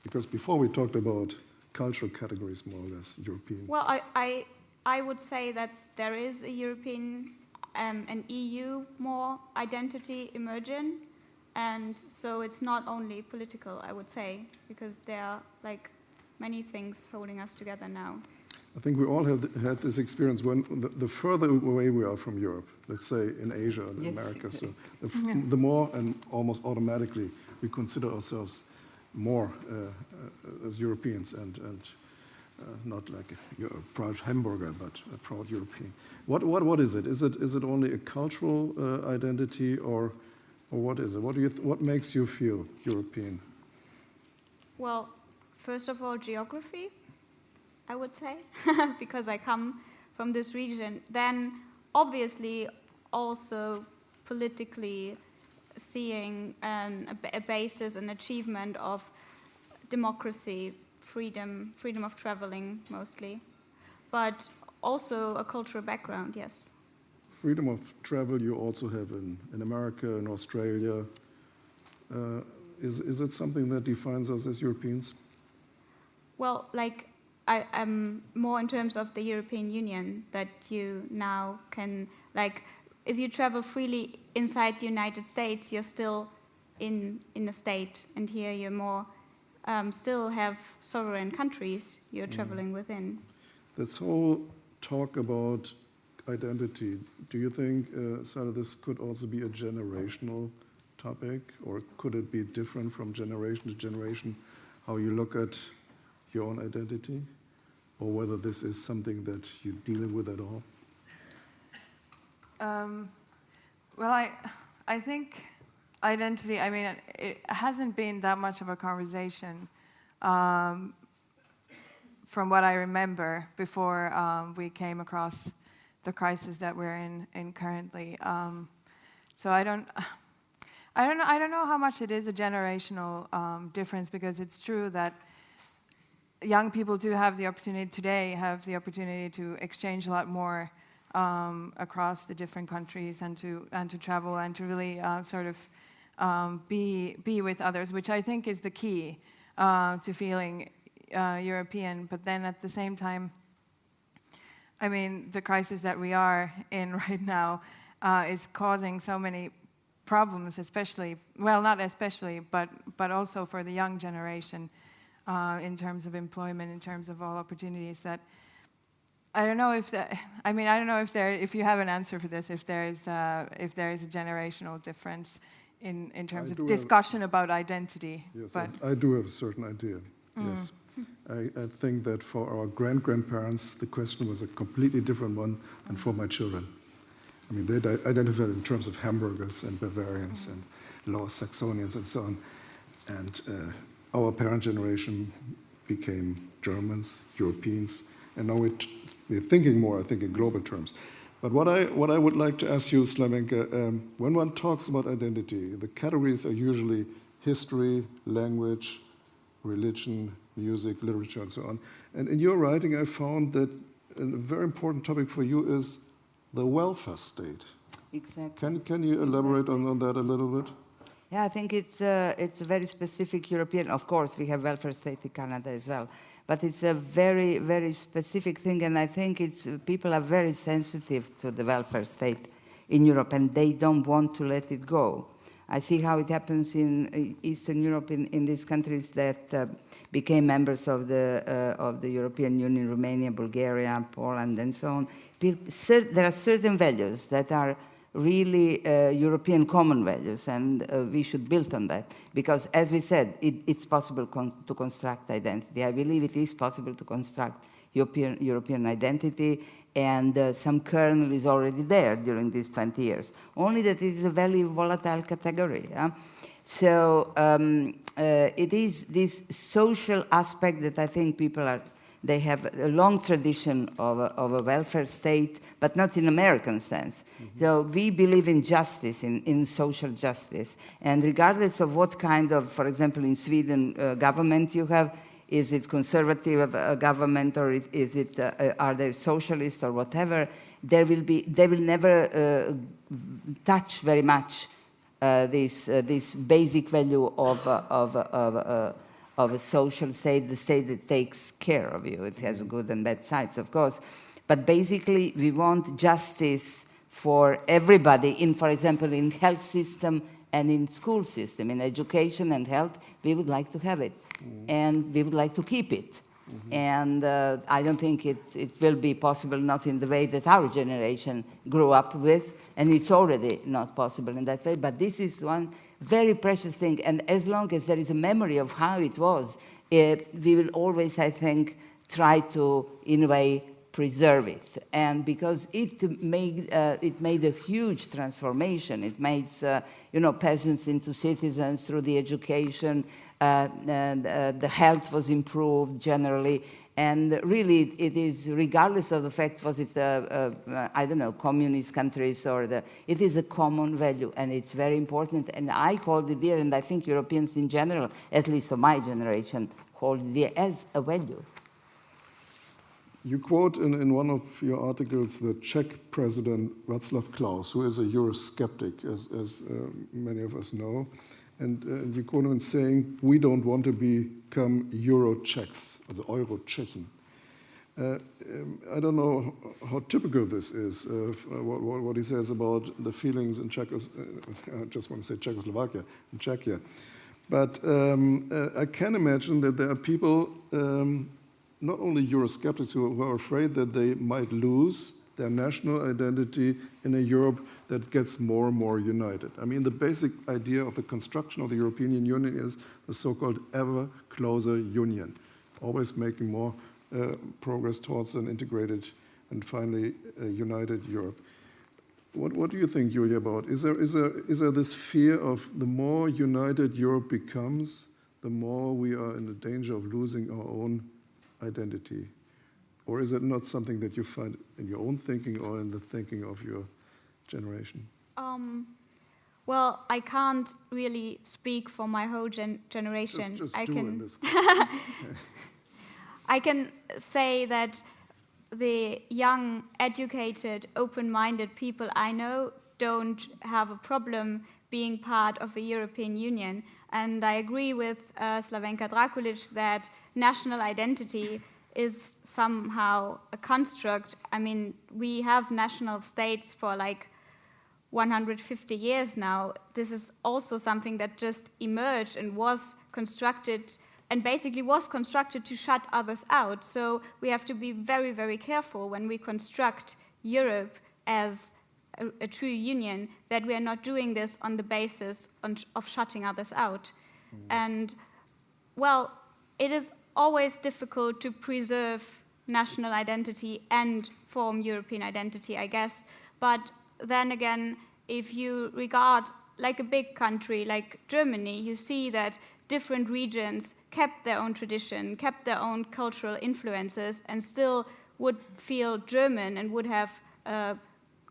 Because before we talked about cultural categories, more or less, European. Well, I would say that there is a European, an EU more identity emerging, and so it's not only political, I would say, because there are like many things holding us together now. I think we all have had this experience when the further away we are from Europe, let's say in Asia or in America, so the more and almost automatically we consider ourselves more as Europeans and not like a proud Hamburger, but a proud European. What is it? Is it only a cultural identity, or what is it? What makes you feel European? Well, first of all, geography. I would say, because I come from this region, then obviously also politically seeing a basis, an achievement of democracy, freedom of traveling mostly, but also a cultural background, yes. Freedom of travel you also have in America, in Australia. Is it something that defines us as Europeans? Well, like, I'm more in terms of the European Union, that you now can, like, if you travel freely inside the United States, you're still in a state, and here you're more, still have sovereign countries you're traveling within. This whole talk about identity, do you think, Saila, this could also be a generational topic, or could it be different from generation to generation, how you look at your own identity, or whether this is something that you're dealing with at all? Well, I think identity, I mean, it hasn't been that much of a conversation from what I remember before we came across the crisis that we're in currently. So I don't know how much it is a generational difference, because it's true that young people do have the opportunity today, have the opportunity to exchange a lot more across the different countries, and to travel, and to really sort of be with others, which I think is the key to feeling European. But then at the same time, I mean, the crisis that we are in right now is causing so many problems, especially, well, not especially, but also for the young generation in terms of employment, in terms of all opportunities, that I don't know if that, I mean, I don't know if you have an answer for this, if there is a generational difference in terms of discussion about identity. Yes, but I do have a certain idea, yes. I think that for our grandparents, the question was a completely different one than for my children. I mean, they identified in terms of hamburgers and Bavarians and Lower Saxonians and so on. And our parent generation became Germans, Europeans, and now we're thinking more, I think, in global terms. But what I would like to ask you, Slavenka, when one talks about identity, the categories are usually history, language, religion, music, literature, and so on. And in your writing, I found that a very important topic for you is the welfare state. Exactly. Can you elaborate on that a little bit? Yeah, I think it's a very specific European. Of course, we have welfare state in Canada as well, but it's a very, very specific thing, and I think people are very sensitive to the welfare state in Europe, and they don't want to let it go. I see how it happens in Eastern Europe, in these countries that became members of the European Union, Romania, Bulgaria, Poland, and so on. There are certain values that are really European common values, and we should build on that, because, as we said, it's possible to construct identity. I believe it is possible to construct European identity, and some kernel is already there during these 20 years, only that it is a very volatile category. Yeah? So it is this social aspect that I think they have a long tradition of a welfare state, but not in American sense. Mm-hmm. So we believe in justice, in social justice. And regardless of what kind of, for example, in Sweden, government you have, is it conservative government, or is it, are they socialist or whatever, they will never touch very much this basic value of a social state, the state that takes care of you. It has good and bad sides, of course. But basically, we want justice for everybody, for example, in health system and in school system, in education and health. We would like to have it, and we would like to keep it. And I don't think it will be possible, not in the way that our generation grew up with, and it's already not possible in that way. But this is one very precious thing, and as long as there is a memory of how it was, we will always, I think, try to, in a way, preserve it. And because it made a huge transformation. It made peasants into citizens through the education. The health was improved generally, And really, it is, regardless of the fact, was it, I don't know, communist countries or it is a common value, and it's very important. And I hold it dear, and I think Europeans in general, at least of my generation, hold it dear as a value. You quote in one of your articles the Czech president Václav Klaus, who is a Eurosceptic, as many of us know. And you quote him saying, we don't want to become Euro-Czechs, also Euro-Tschechen. I don't know how typical this is, what he says about the feelings in I just want to say Czechoslovakia, in Czechia. But I can imagine that there are people, not only Eurosceptics, who are afraid that they might lose their national identity in a Europe that gets more and more united. I mean, the basic idea of the construction of the European Union is the so-called ever closer union, always making more progress towards an integrated and finally united Europe. What do you think, Julia, about? Is there this fear of the more united Europe becomes, the more we are in the danger of losing our own identity? Or is it not something that you find in your own thinking or in the thinking of your generation? Well, I can't really speak for my whole generation. Just I do can. in this I can say that the young, educated, open-minded people I know don't have a problem being part of the European Union. And I agree with Slavenka Drakulić that national identity is somehow a construct. I mean, we have national states for like 150 years now. This is also something that just emerged and was constructed, and basically was constructed to shut others out. So we have to be very, very careful when we construct Europe as a true union, that we are not doing this on the basis of shutting others out. And, well, it is always difficult to preserve national identity and form European identity, I guess. But then again, if you regard like a big country like Germany, you see that different regions kept their own tradition, kept their own cultural influences, and still would feel German and would have a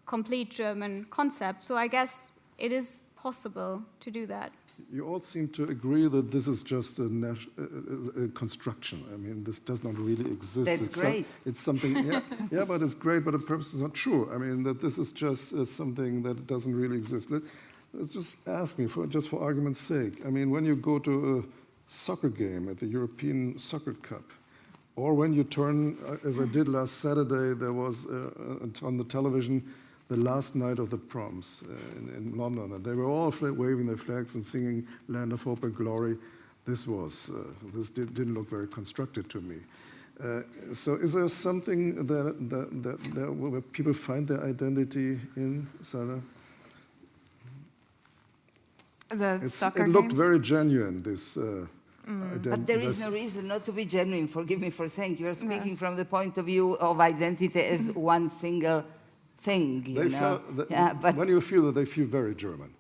complete German concept. So I guess it is possible to do that. You all seem to agree that this is just a construction. I mean, this does not really exist. That's great. It's something, yeah, but it's great, but it perhaps is not true. I mean, that this is just something that doesn't really exist. Let's just ask me, just for argument's sake. I mean, when you go to a soccer game at the European Soccer Cup, or when you turn, as I did last Saturday, there was on the television the last night of the proms in London, and they were all waving their flags and singing "Land of Hope and Glory." This didn't look very constructed to me. So, is there something that where people find their identity in, Saila? Soccer it looked games? very genuine, this identity. But there is no reason not to be genuine. Forgive me for saying you are speaking from the point of view of identity as one single thing, you know. But when you feel that they feel very German,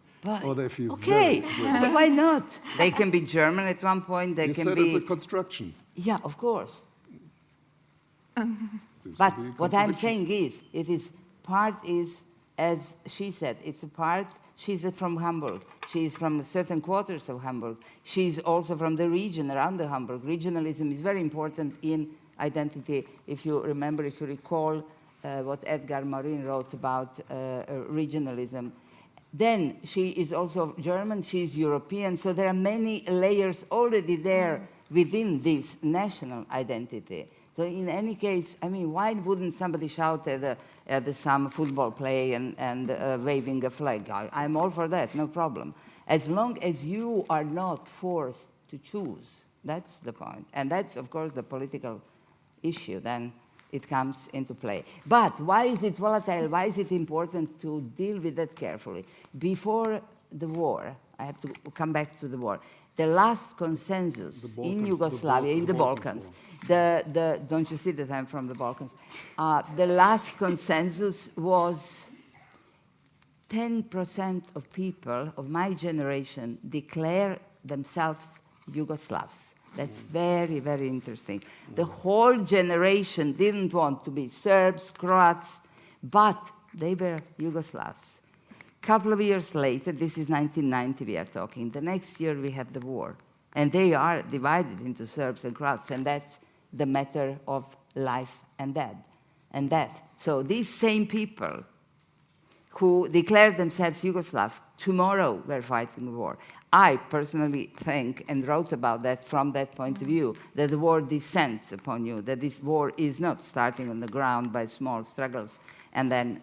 or they feel okay, very German. but why not? They can be German at one point. They You can said be. it's a construction. Yeah, of course. But what I'm saying is, it is part is, as she said, it's a part. She's from Hamburg. She's from certain quarters of Hamburg. She's also from the region around the Hamburg. Regionalism is very important in identity. If you remember, if you recall what Edgar Morin wrote about regionalism. Then she is also German, she's European, so there are many layers already there within this national identity. So in any case, I mean, why wouldn't somebody shout at some football play and waving a flag? I'm all for that, no problem. As long as you are not forced to choose, that's the point. And that's, of course, the political issue, then it comes into play. But why is it volatile? Why is it important to deal with that carefully? Before the war, I have to come back to the war, the last consensus in Yugoslavia, in the Balkans, don't you see that I'm from the Balkans? The last consensus was 10% of people of my generation declare themselves Yugoslavs. That's very, very interesting. The whole generation didn't want to be Serbs, Croats, but they were Yugoslavs. A couple of years later, this is 1990 we are talking, the next year we have the war. And they are divided into Serbs and Croats, and that's the matter of life and death. So these same people who declared themselves Yugoslav, tomorrow were fighting the war. I personally think, and wrote about that from that point of view, that the war descends upon you, that this war is not starting on the ground by small struggles, and then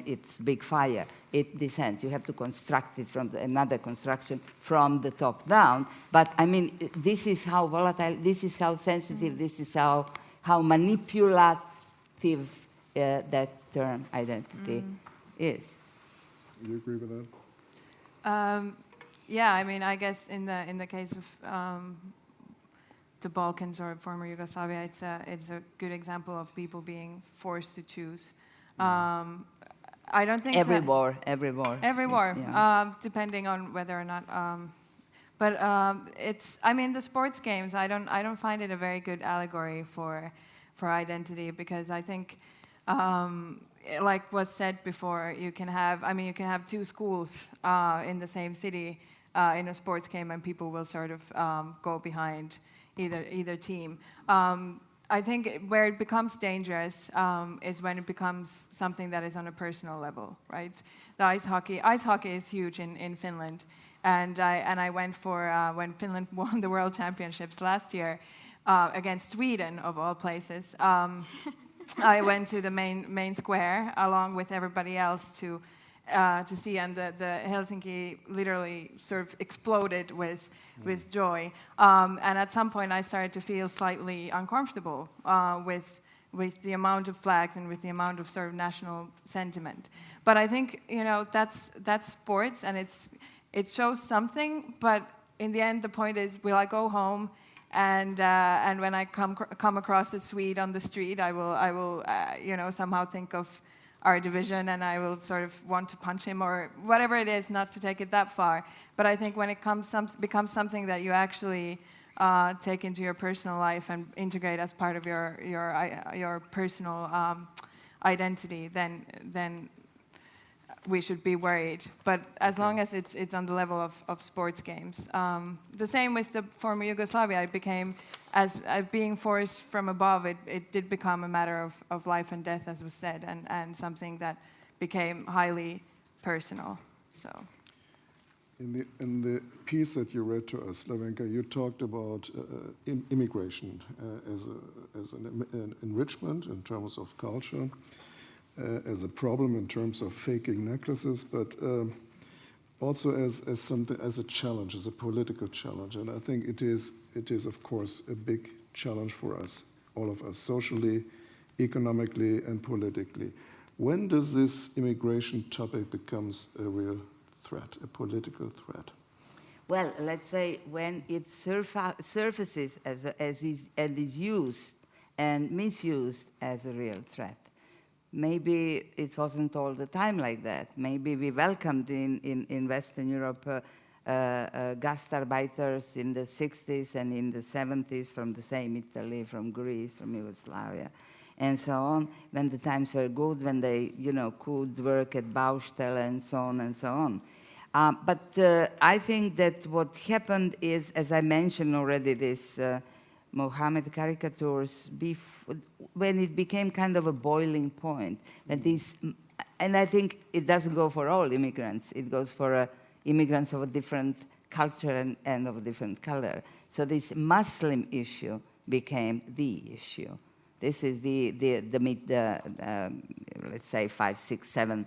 it's big fire. It descends. You have to construct it from another construction from the top down. But I mean, this is how volatile, this is how sensitive, this is how manipulative that term identity is. Do you agree with that? Yeah, I mean, I guess in the case of the Balkans or former Yugoslavia, it's a good example of people being forced to choose. I don't think every war, yeah. Depending on whether or not. It's. I mean, the sports games. I don't find it a very good allegory for identity, because I think, like was said before, you can have two schools in the same city in a sports game, and people will sort of go behind either team. I think where it becomes dangerous is when it becomes something that is on a personal level, right? The ice hockey is huge in Finland, and I went for when Finland won the World Championships last year against Sweden, of all places. I went to the main square along with everybody else to see, and the Helsinki literally sort of exploded with joy. And at some point, I started to feel slightly uncomfortable with the amount of flags and with the amount of sort of national sentiment. But I think, you know, that's sports, and it shows something. But in the end, the point is, will I go home? And when I come across a Swede on the street, I will you know, somehow think of our division, and I will sort of want to punch him or whatever it is, not to take it that far. But I think when it becomes something that you actually take into your personal life and integrate as part of your personal identity, then we should be worried. But as long as it's on the level of sports games. The same with the former Yugoslavia. It became, as being forced from above, it did become a matter of life and death, as was said, and something that became highly personal. So, in the piece that you read to us, Slavenka, you talked about immigration as an enrichment in terms of culture, as a problem in terms of faking necklaces, but also as something, as a challenge, as a political challenge. And I think it is of course a big challenge for us, all of us, socially, economically, and politically. When does this immigration topic becomes a real threat, a political threat? Well, let's say when it surfaces and is used and misused as a real threat. Maybe it wasn't all the time like that. Maybe we welcomed in Western Europe gastarbeiters in the 60s and in the 70s from the same Italy, from Greece, from Yugoslavia, and so on, when the times were good, when they, you know, could work at Baustelle and so on and so on. But I think that what happened is, as I mentioned already, this Mohammed caricatures, when it became kind of a boiling point, that this, and I think it doesn't go for all immigrants, it goes for immigrants of a different culture and of a different color. So this Muslim issue became the issue. This is let's say 5, 6, 7,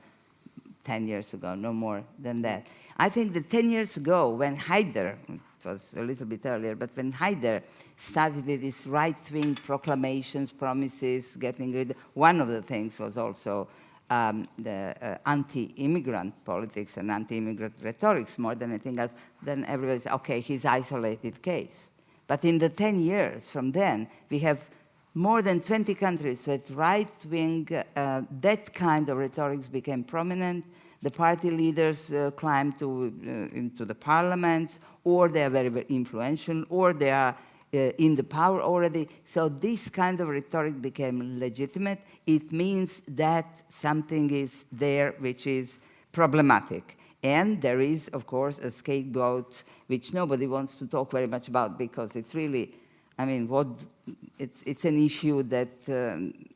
10 years ago, no more than that. I think that 10 years ago, when Haider, it was a little bit earlier, but when Haider started with his right-wing proclamations, promises, getting rid of, one of the things was also the anti-immigrant politics and anti-immigrant rhetorics more than anything else. Then everybody said, okay, he's isolated case. But in the 10 years from then, we have more than 20 countries with right-wing, that kind of rhetorics became prominent. The party leaders climb into the parliaments, or they are very, very influential, or they are in the power already. So this kind of rhetoric became legitimate. It means that something is there which is problematic. And there is, of course, a scapegoat which nobody wants to talk very much about, because it's really, I mean, it's an issue that's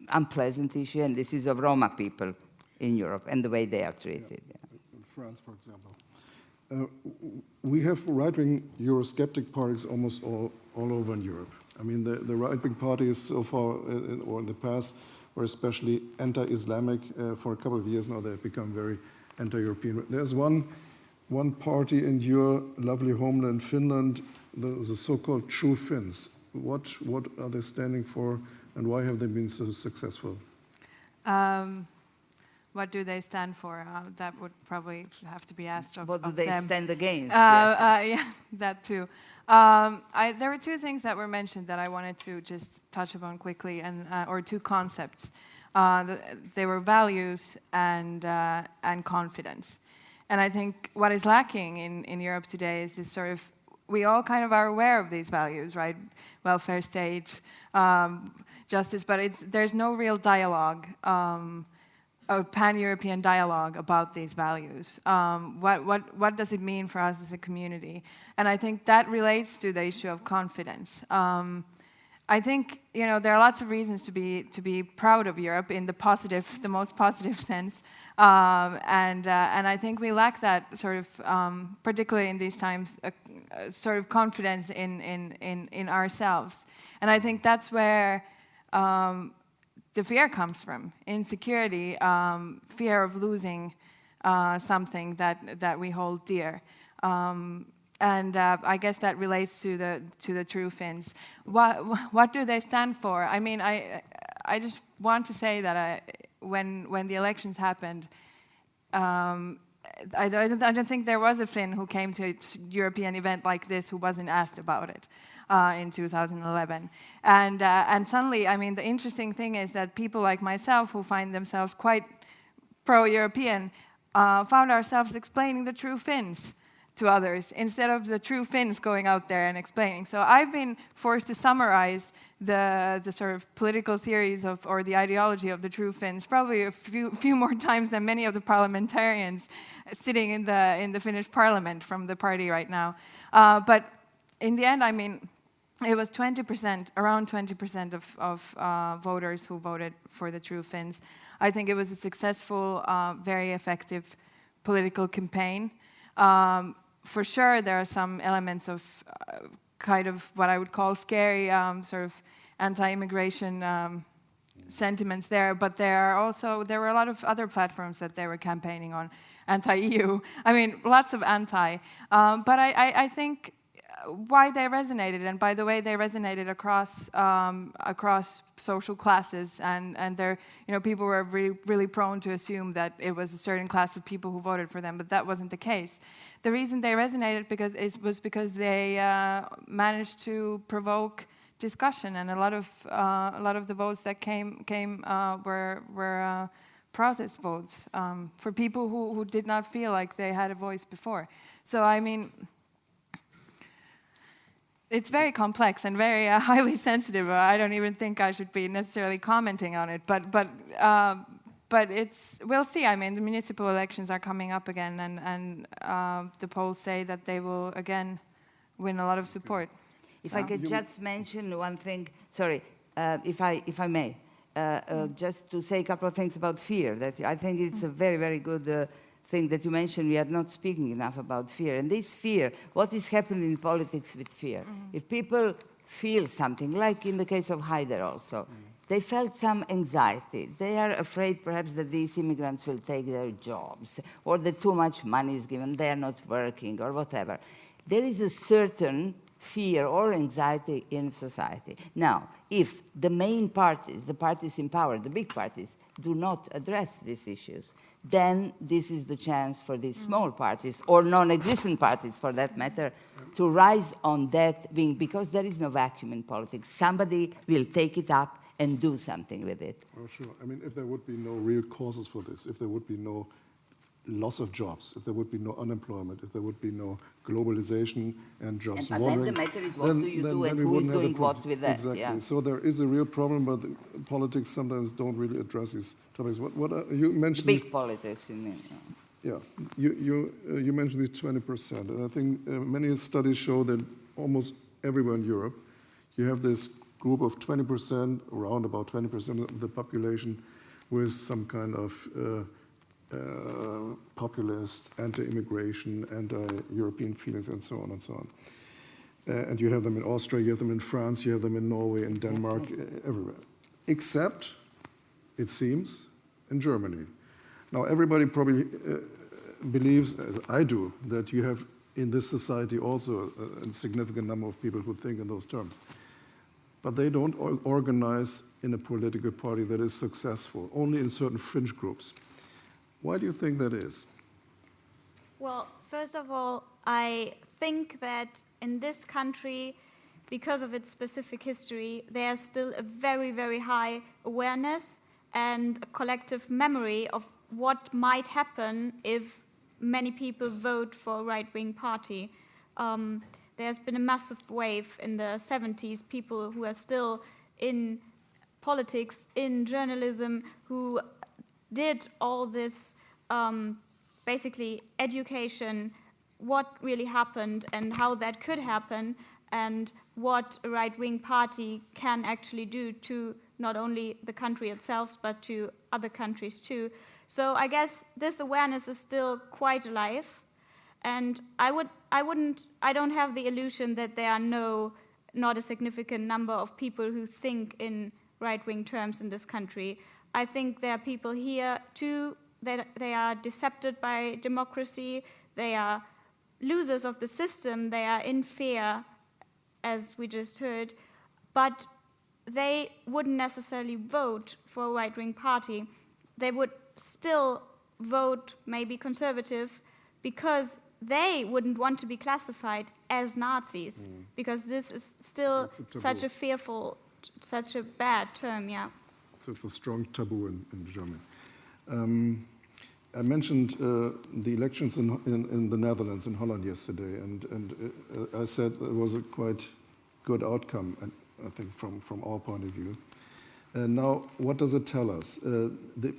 unpleasant issue, and this is of Roma people in Europe and the way they are treated. Yeah. In France, for example. We have right-wing Eurosceptic parties almost all over in Europe. I mean, the right-wing parties so far, or in the past, were especially anti-Islamic. For a couple of years now, they've become very anti-European. There's one party in your lovely homeland, Finland, the so-called True Finns. What are they standing for, and why have they been so successful? What do they stand for? That would probably have to be asked of them. What do they stand against? Yeah, that too. There were two things that were mentioned that I wanted to just touch upon quickly, or two concepts. They were values and confidence. And I think what is lacking in Europe today is this sort of, we all kind of are aware of these values, right? Welfare states, justice, but there's no real dialogue, a pan-European dialogue about these values. What does it mean for us as a community? And I think that relates to the issue of confidence. I think, you know, there are lots of reasons to be proud of Europe in the most positive sense, and I think we lack that sort of, particularly in these times, sort of confidence in ourselves, and I think that's where the fear comes from: insecurity, fear of losing something that we hold dear. And I guess that relates to the True Finns. What do they stand for? I mean, I just want to say that when the elections happened, I don't think there was a Finn who came to a European event like this who wasn't asked about it in 2011. And suddenly, I mean, the interesting thing is that people like myself who find themselves quite pro-European found ourselves explaining the True Finns to others, instead of the True Finns going out there and explaining. So I've been forced to summarize the sort of political theories or the ideology of the True Finns probably a few more times than many of the parliamentarians sitting in the Finnish parliament from the party right now. But in the end, I mean, it was 20%, around 20% of voters who voted for the True Finns. I think it was a successful, very effective political campaign. For sure, there are some elements of kind of what I would call scary sort of anti-immigration sentiments there, but there were a lot of other platforms that they were campaigning on, anti-EU. I mean, lots of anti. But I think why they resonated, and by the way, they resonated across social classes, and there, you know, people were really prone to assume that it was a certain class of people who voted for them, but that wasn't the case. The reason they resonated was because they managed to provoke discussion, and a lot of the votes that came were protest votes for people who did not feel like they had a voice before. So I mean, it's very complex and very highly sensitive. I don't even think I should be necessarily commenting on it, but we'll see. I mean, the municipal elections are coming up again, and the polls say that they will again win a lot of support. If I could just mention one thing, sorry, if I may, just to say a couple of things about fear. That I think it's a very, very good thing that you mentioned. We are not speaking enough about fear. And this fear, what is happening in politics with fear? If people feel something, like in the case of Haider also, they felt some anxiety. They are afraid perhaps that these immigrants will take their jobs, or that too much money is given, they are not working, or whatever. There is a certain fear or anxiety in society. Now, if the main parties, the parties in power, the big parties, do not address these issues, then this is the chance for these small parties, or non-existent parties for that matter, to rise on that wing, because there is no vacuum in politics. Somebody will take it up and do something with it. Oh, sure. I mean, if there would be no real causes for this, if there would be no loss of jobs, if there would be no unemployment, if there would be no globalization and jobs But then the matter is what do you do and who is doing what with that? Exactly. Yeah. So there is a real problem, but politics sometimes don't really address these topics. What you mentioned? Big politics, you mean? Yeah, you mentioned these 20%, and I think many studies show that almost everywhere in Europe, you have this group of 20%, around about 20% of the population, with some kind of populist, anti-immigration, anti-European feelings, and so on and so on. And you have them in Austria, you have them in France, you have them in Norway, in Denmark, everywhere. Except, it seems, in Germany. Now, everybody probably believes, as I do, that you have in this society also a significant number of people who think in those terms. But they don't organize in a political party that is successful, only in certain fringe groups. Why do you think that is? Well, first of all, I think that in this country, because of its specific history, there's still a very, very high awareness and a collective memory of what might happen if many people vote for a right-wing party. There's been a massive wave in the 70s, people who are still in politics, in journalism, who did all this basically education, what really happened and how that could happen, and what a right-wing party can actually do to not only the country itself, but to other countries too. So I guess this awareness is still quite alive. And I don't have the illusion that there are not a significant number of people who think in right-wing terms in this country. I think there are people here too that they are decepted by democracy, they are losers of the system, they are in fear, as we just heard, but they wouldn't necessarily vote for a right-wing party. They would still vote maybe conservative because they wouldn't want to be classified as Nazis, because this is still such a fearful, such a bad term, yeah. So it's a strong taboo in Germany. I mentioned the elections in the Netherlands, in Holland yesterday, and I said it was a quite good outcome, I think, from our point of view. Now, what does it tell us?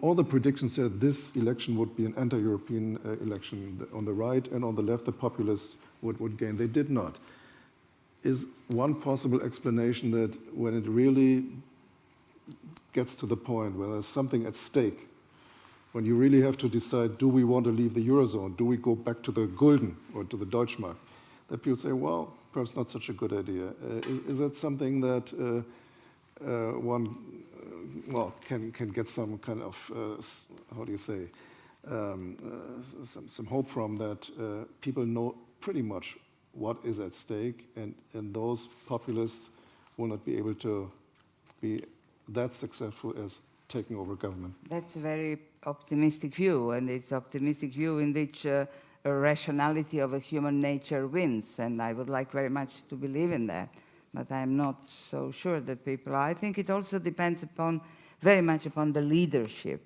All the predictions said this election would be an anti-European election. On the right and on the left, the populists would gain. They did not. Is one possible explanation that when it really gets to the point where there's something at stake, when you really have to decide, do we want to leave the Eurozone? Do we go back to the Gulden or to the Deutschmark? That people say, well, perhaps not such a good idea. Is that something that one can get some kind of, how do you say, some hope from, that people know pretty much what is at stake, and those populists will not be able to be that successful as taking over government? That's a very optimistic view, and it's optimistic view in which a rationality of a human nature wins, and I would like very much to believe in that, but I'm not so sure that people are. I think it also depends very much upon the leadership,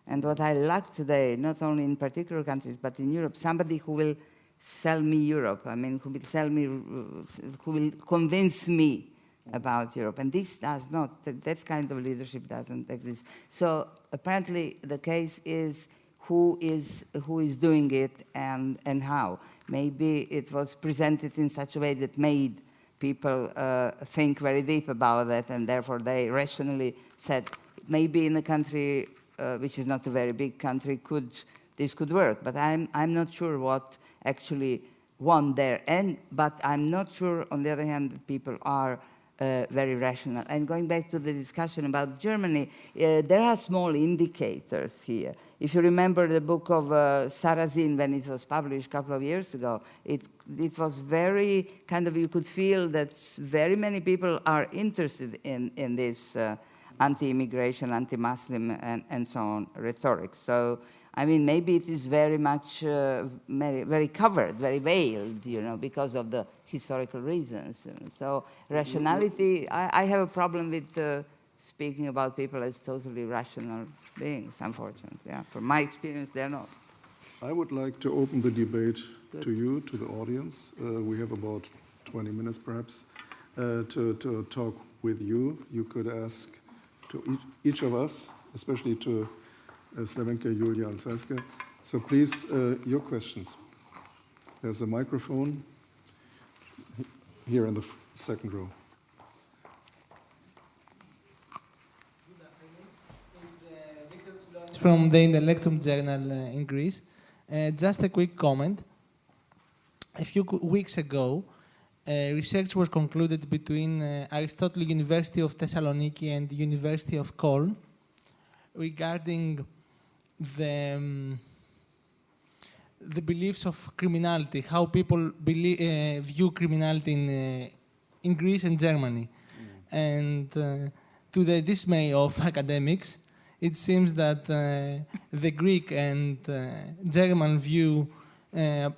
and what I lack today, not only in particular countries, but in Europe, somebody who will sell me Europe, who will convince me about Europe, and this does not, that kind of leadership doesn't exist. So apparently the case is who is doing it and how. Maybe it was presented in such a way that made people think very deep about that, and therefore they rationally said, maybe in a country which is not a very big country, this could work. But I'm not sure what actually won there. But I'm not sure, on the other hand, that people are very rational. And going back to the discussion about Germany, there are small indicators here. If you remember the book of Sarrazin, when it was published a couple of years ago, it was very kind of, you could feel that very many people are interested in this anti-immigration, anti-Muslim, and so on rhetoric. So, I mean, maybe it is very much very covered, very veiled, because of the historical reasons. So rationality, I have a problem with speaking about people as totally rational beings, unfortunately. Yeah. From my experience, they're not. I would like to open the debate to you, to the audience. We have about 20 minutes perhaps to talk with you. You could ask to each of us, especially to Slavenka, Julia, and Saskia. So please, your questions. There's a microphone here in the second row. From the Intellectum journal in Greece. Just a quick comment. A few weeks ago, research was concluded between Aristotle University of Thessaloniki and the University of Cologne regarding the beliefs of criminality, how people view criminality in Greece and Germany. And to the dismay of academics, it seems that the Greek and German view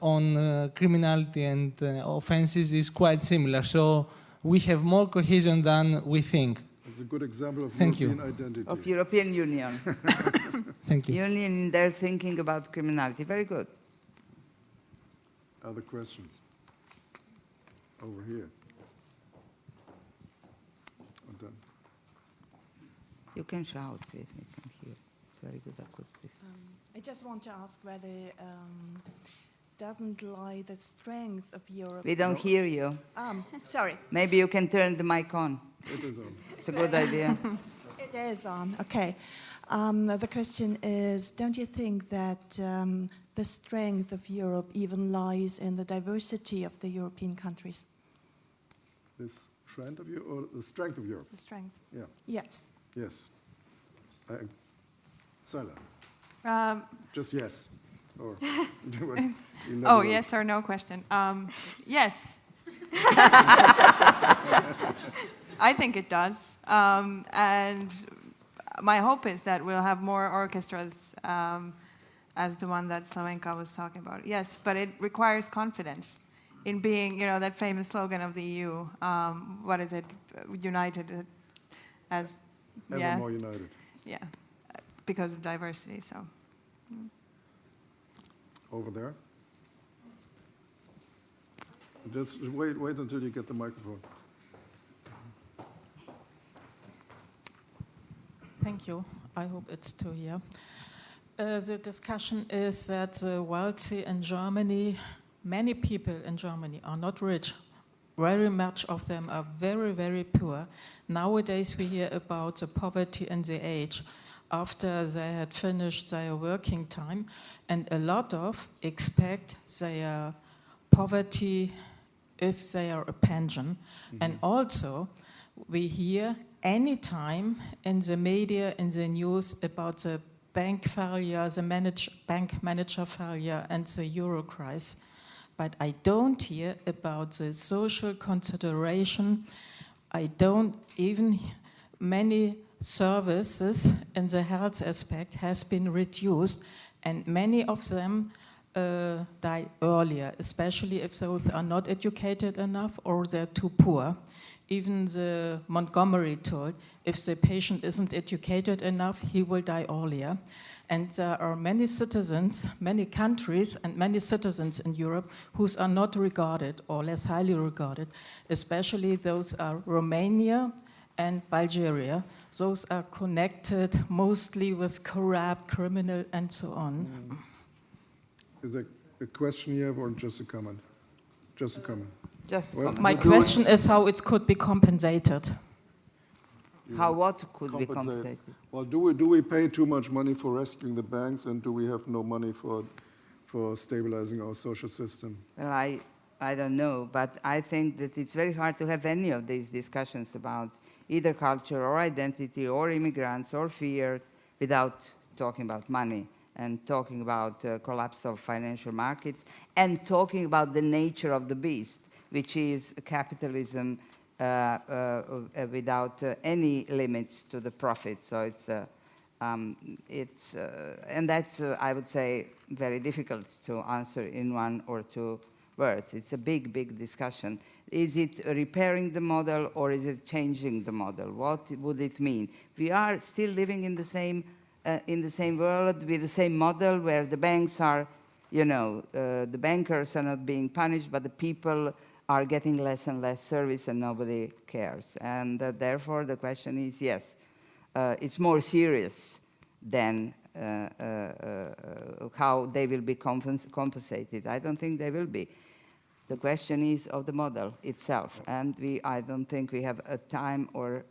on criminality and offenses is quite similar. So we have more cohesion than we think. It's a good example of Thank European you. identity. Of European Union. Thank you. Union in their thinking about criminality. Very good. Other questions? Over here. And then. You can shout, please. I can hear. It's very good acoustics. I just want to ask whether doesn't lie the strength of Europe. We don't hear you. Sorry. Maybe you can turn the mic on. It is on. It's a good idea. It is on. Okay. The question is, don't you think that the strength of Europe even lies in the diversity of the European countries? The strength of Europe, or the strength of Europe? The strength. Yeah. Yes. Yes. Saila. Just yes. Or Oh, yes or no question. Yes. I think it does. And my hope is that we'll have more orchestras as the one that Slavenka was talking about. Yes, but it requires confidence in being, you know, that famous slogan of the EU. What is it? United as... Ever more united. Yeah, because of diversity, so... Over there. Just wait until you get the microphone. Thank you. I hope it's still here. The discussion is that the wealthy in Germany, many people in Germany are not rich. Very much of them are very, very poor. Nowadays we hear about the poverty in the age after they had finished their working time, and a lot of expect their poverty if they are a pension. Mm-hmm. And also we hear anytime in the media, in the news about the bank failure, the bank manager failure and the euro crisis. But I don't hear about the social consideration. I don't even, many services in the health aspect has been reduced, and many of them die earlier, especially if those are not educated enough or they're too poor. Even the Montgomery told, if the patient isn't educated enough, he will die earlier. And there are many citizens, many countries, and many citizens in Europe who are not regarded or less highly regarded, especially those are Romania and Bulgaria. Those are connected mostly with corrupt, criminal, and so on. Is that a question you have or just a comment? Just a comment. Just well, my question is how it could be compensated. How what could be compensated? Well, do we pay too much money for rescuing the banks, and do we have no money for stabilizing our social system? Well, I don't know, but I think that it's very hard to have any of these discussions about either culture or identity or immigrants or fear without talking about money and talking about collapse of financial markets and talking about the nature of the beast, which is capitalism without any limits to the profit. So and that's, I would say, very difficult to answer in one or two words. It's a big, big discussion. Is it repairing the model or is it changing the model? What would it mean? We are still living in the same in the same world with the same model where the banks are, the bankers are not being punished, but the people are getting less and less service and nobody cares. And therefore the question is, yes, it's more serious than how they will be compensated. I don't think they will be. The question is of the model itself, and I don't think we have time or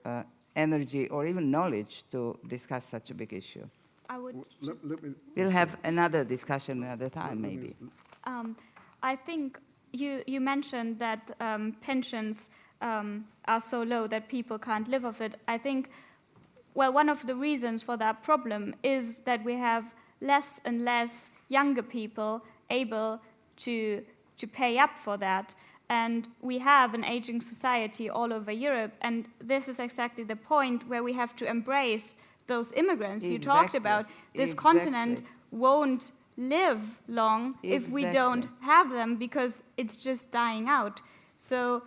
energy or even knowledge to discuss such a big issue. I would. We'll have another discussion another time, maybe. I think you mentioned that pensions are so low that people can't live off it. I think, well, one of the reasons for that problem is that we have less and less younger people able to pay up for that. And we have an aging society all over Europe, and this is exactly the point where we have to embrace those immigrants you talked about. This continent won't live long if we don't have them, because it's just dying out. So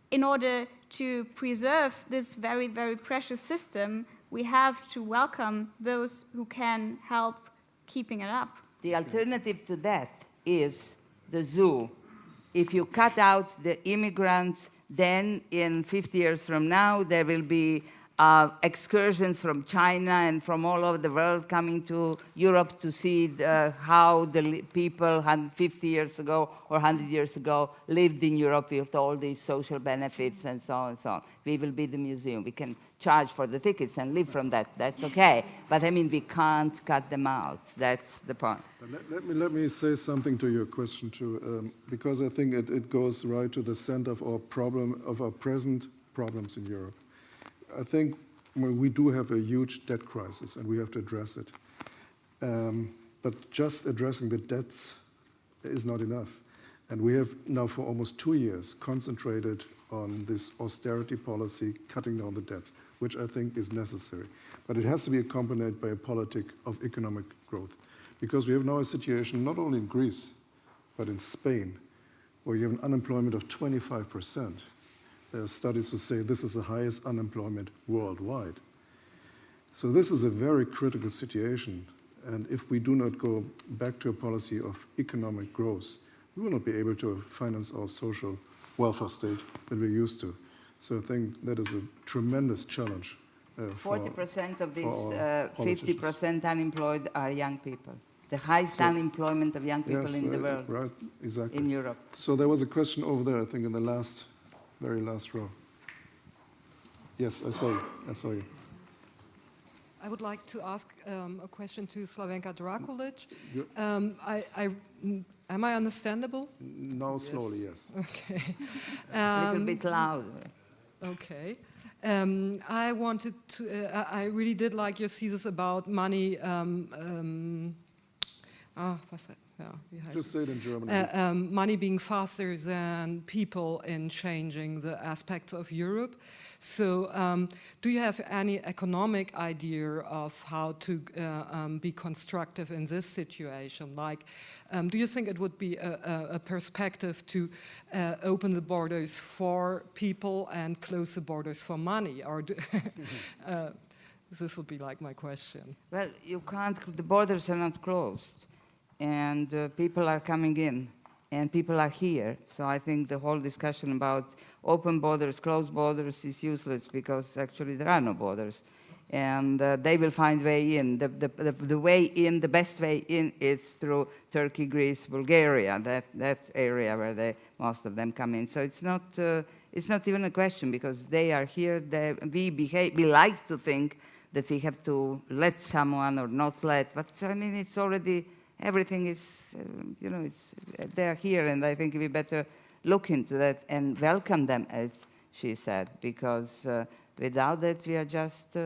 in order to preserve this very, very precious system, we have to welcome those who can help keeping it up. The alternative to that is the zoo. If you cut out the immigrants, then in 50 years from now, there will be excursions from China and from all over the world coming to Europe to see how the people 50 years ago or 100 years ago lived in Europe with all these social benefits and so on and so on. We will be the museum. We can charge for the tickets and live from that. That's okay. But I mean, we can't cut them out. That's the point. Let me say something to your question too, because I think it goes right to the center of our problem, of our present problems in Europe. I think we do have a huge debt crisis and we have to address it. But just addressing the debts is not enough. And we have now for almost 2 years concentrated on this austerity policy, cutting down the debts, which I think is necessary. But it has to be accompanied by a politic of economic growth. Because we have now a situation not only in Greece, but in Spain, where you have an unemployment of 25%. There are studies who say this is the highest unemployment worldwide. So this is a very critical situation. And if we do not go back to a policy of economic growth, we will not be able to finance our social welfare state that we're used to. So I think that is a tremendous challenge. 40% of these 50% unemployed are young people. The highest unemployment of young people in the world. Right, exactly. In Europe. So there was a question over there, I think, in the very last row. Yes, I saw you. I would like to ask a question to Slavenka Drakulić. Am I understandable? Now slowly, yes. Okay. A little bit louder. Okay. I wanted to. I really did like your thesis about money. Just say it in German. Money being faster than people in changing the aspects of Europe. So do you have any economic idea of how to be constructive in this situation? Like, do you think it would be a perspective to open the borders for people and close the borders for money? Or this would be like my question. Well, you can't, the borders are not closed. And people are coming in, and people are here. So I think the whole discussion about open borders, closed borders is useless, because actually there are no borders. And they will find way in. The way in, the best way in is through Turkey, Greece, Bulgaria, that area where most of them come in. So it's not even a question, because they are here. We like to think that we have to let someone or not let, but I mean, it's already, everything is, they're here, and I think we better look into that and welcome them, as she said, because without that we are just,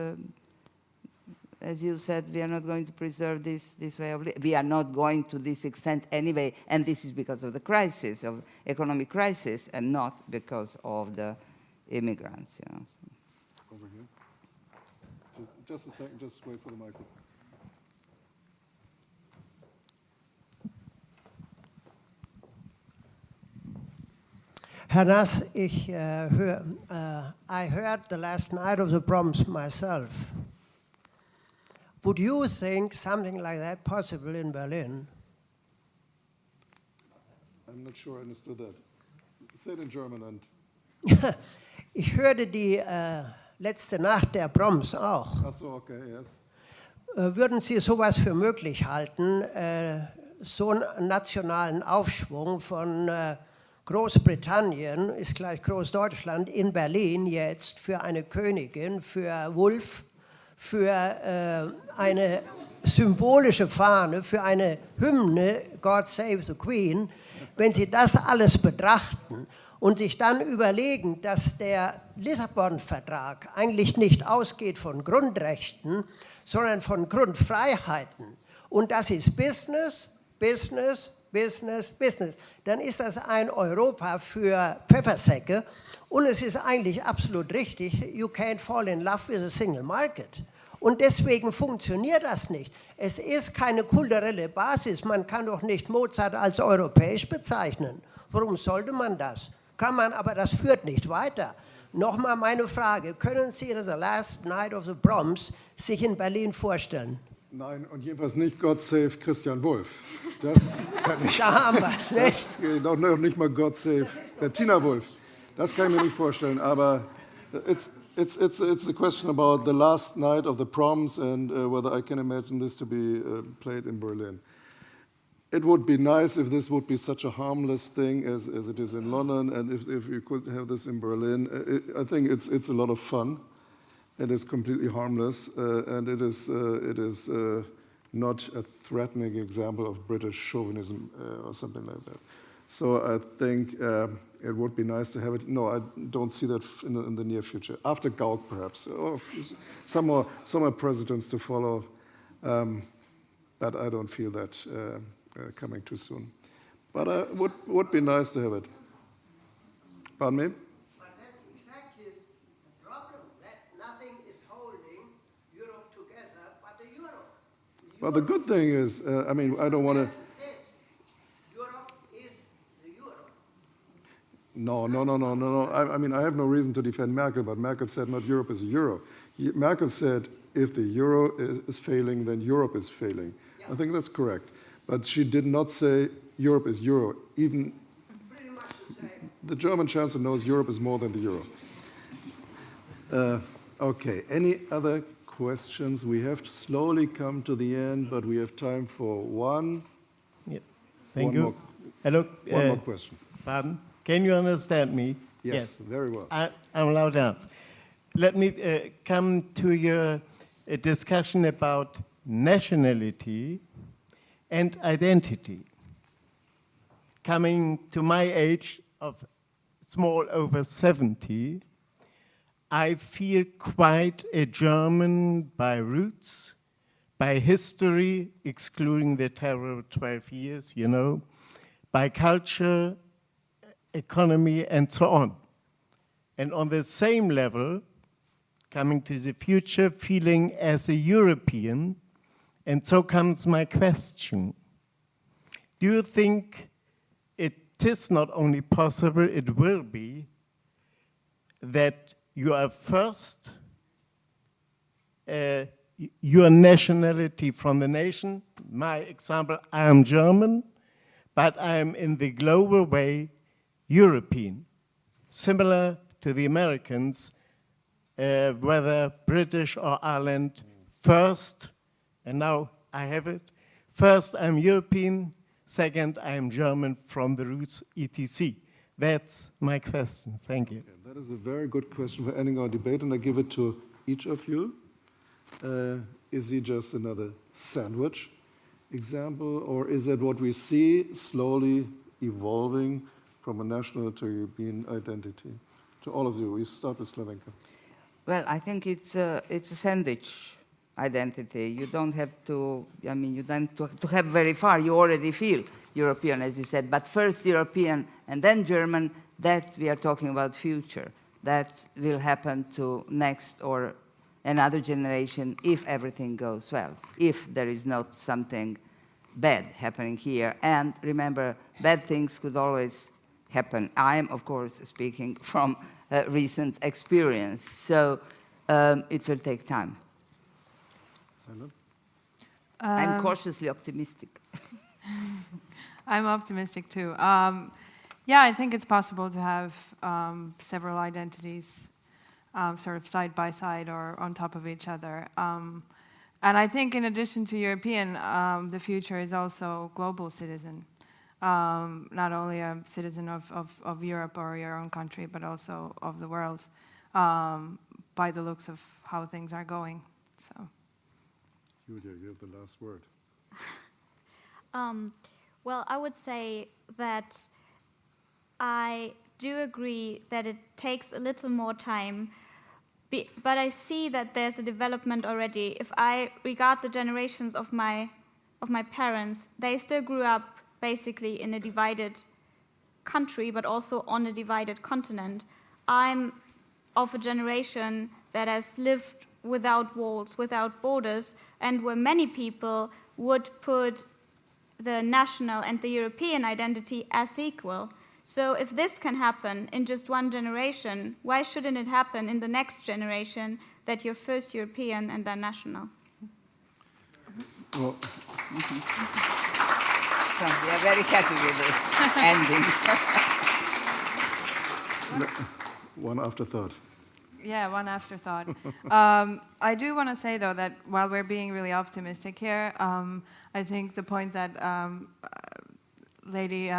as you said, we are not going to preserve this way of living. We are not going to this extent anyway, and this is because of the crisis, of economic crisis, and not because of the immigrants. Over here. Just a second, just wait for the microphone. Herr Naß, I heard the last night of the problems myself. Would you think something like that possible in Berlin? I'm not sure I understood that. Say it in German and... Ich hörte die letzte Nacht der Proms auch. Ach so, okay, yes. Würden Sie sowas für möglich halten, so einen nationalen Aufschwung von Großbritannien, ist gleich Großdeutschland, in Berlin jetzt für eine Königin, für Wolf, für eine symbolische Fahne, für eine Hymne, God Save the Queen, wenn Sie das alles betrachten und sich dann überlegen, dass der Lissabon-Vertrag eigentlich nicht ausgeht von Grundrechten, sondern von Grundfreiheiten. Und das ist Business, Business, Business, Business. Dann ist das ein Europa für Pfeffersäcke. Und es ist eigentlich absolut richtig, you can't fall in love with a single market. Und deswegen funktioniert das nicht. Es ist keine kulturelle Basis. Man kann doch nicht Mozart als europäisch bezeichnen. Warum sollte man das? Kann man, aber das führt nicht weiter. Nochmal meine Frage, können Sie The Last Night of the Proms sich in Berlin vorstellen? Nein, und jedenfalls nicht God Save Christian Wolf. Das kann ich. Da haben wir es, nicht? Noch nicht mal God Save Bettina Wolf. Das kann ich mir nicht vorstellen, aber it's a question about the last night of the proms and whether I can imagine this to be played in Berlin. It would be nice if this would be such a harmless thing as it is in London, and if we could have this in Berlin. I think it's a lot of fun. It is completely harmless, and it is not a threatening example of British chauvinism or something like that. So I think it would be nice to have it. No, I don't see that in the near future. After Gauck, perhaps, or some more presidents to follow, but I don't feel that coming too soon. But it would be nice to have it. Pardon me? But that's exactly the problem, that nothing is holding Europe together but the euro. Well, the good thing is, I mean, I don't want to... Europe is the euro. No. I mean, I have no reason to defend Merkel, but Merkel said not Europe is a euro. Merkel said if the euro is failing, then Europe is failing. Yeah. I think that's correct. But she did not say Europe is euro. Even pretty much the same. The German chancellor knows Europe is more than the euro. Okay, any other questions? We have to slowly come to the end, but we have time for one. Yeah. Thank you. Hello. One more question. Pardon? Can you understand me? Yes. Very well. I'm loud enough. Let me come to your discussion about nationality and identity. Coming to my age of small over 70, I feel quite a German by roots, by history, excluding the terror of 12 years, you know, by culture, economy, and so on. And on the same level, coming to the future, feeling as a European. And so comes my question. Do you think it is not only possible, it will be, that you are first your nationality from the nation? My example, I am German, but I am in the global way European, similar to the Americans, whether British or Ireland, first. And now I have it. First, I'm European. Second, I'm German from the roots, etc. That's my question. Thank you. Okay, that is a very good question for ending our debate, and I give it to each of you. Is he just another sandwich example, or is it what we see slowly evolving from a national to European identity? To all of you, we start with Slavenka. Well, I think it's a sandwich identity. You don't have to, I mean, you don't have to have very far. You already feel European, as you said, but first European and then German, that we are talking about future. That will happen to next or another generation if everything goes well, if there is not something bad happening here. And remember, bad things could always happen. I am, of course, speaking from recent experience, so it will take time. I'm cautiously optimistic. I'm optimistic too. Yeah, I think it's possible to have several identities sort of side by side or on top of each other. And I think in addition to European, the future is also global citizen. Not only a citizen of Europe or your own country, but also of the world, by the looks of how things are going. So, Julia, you have the last word. Well, I would say that I do agree that it takes a little more time, but I see that there's a development already. If I regard the generations of my parents, they still grew up basically in a divided country, but also on a divided continent. I'm of a generation that has lived without walls, without borders, and where many people would put the national and the European identity as equal. So if this can happen in just one generation, why shouldn't it happen in the next generation, that you're first European and then national? Well, So we are very happy with this ending. one afterthought. yeah, one afterthought. I do want to say, though, that while we're being really optimistic here, I think the point that lady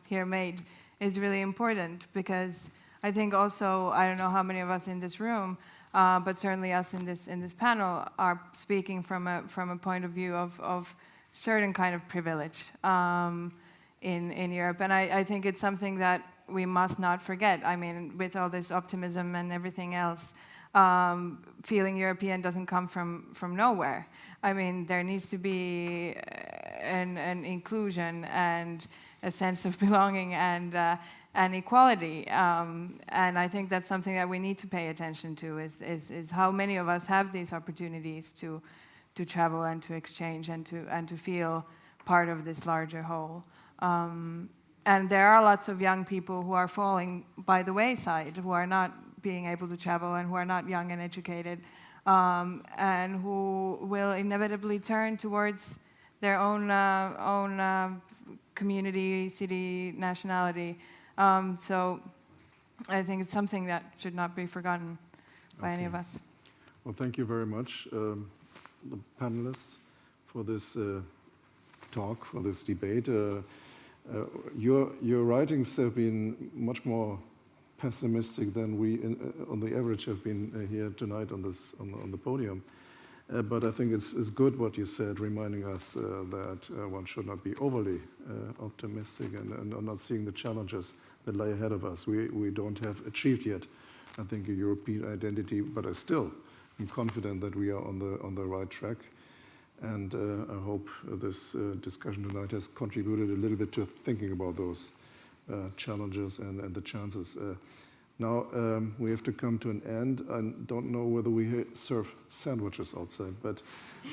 here made is really important, because I think also, I don't know how many of us in this room, but certainly us in this panel are speaking from a point of view of certain kind of privilege in Europe, and I think it's something that we must not forget. I mean, with all this optimism and everything else, feeling European doesn't come from nowhere. I mean, there needs to be an inclusion and a sense of belonging and equality. And I think that's something that we need to pay attention to, is how many of us have these opportunities to travel and to exchange and to feel part of this larger whole. And there are lots of young people who are falling by the wayside, who are not being able to travel and who are not young and educated, and who will inevitably turn towards their own community, city, nationality. So I think it's something that should not be forgotten by any of us. Well, thank you very much, the panelists, for this talk, for this debate. Your writings have been much more pessimistic than we, on the average, have been here tonight on the podium. But I think it's good what you said, reminding us that one should not be overly optimistic and not seeing the challenges that lie ahead of us. We don't have achieved yet, I think, a European identity, but I still am confident that we are on the right track. And I hope this discussion tonight has contributed a little bit to thinking about those challenges and the chances. Now we have to come to an end. I don't know whether we serve sandwiches outside, but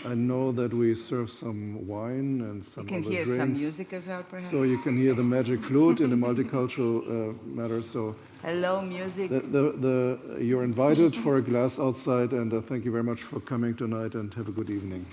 I know that we serve some wine and some other drinks. You can hear some music as well, perhaps. So you can hear the magic flute in a multicultural matter. So hello, music. You're invited for a glass outside, and thank you very much for coming tonight, and have a good evening.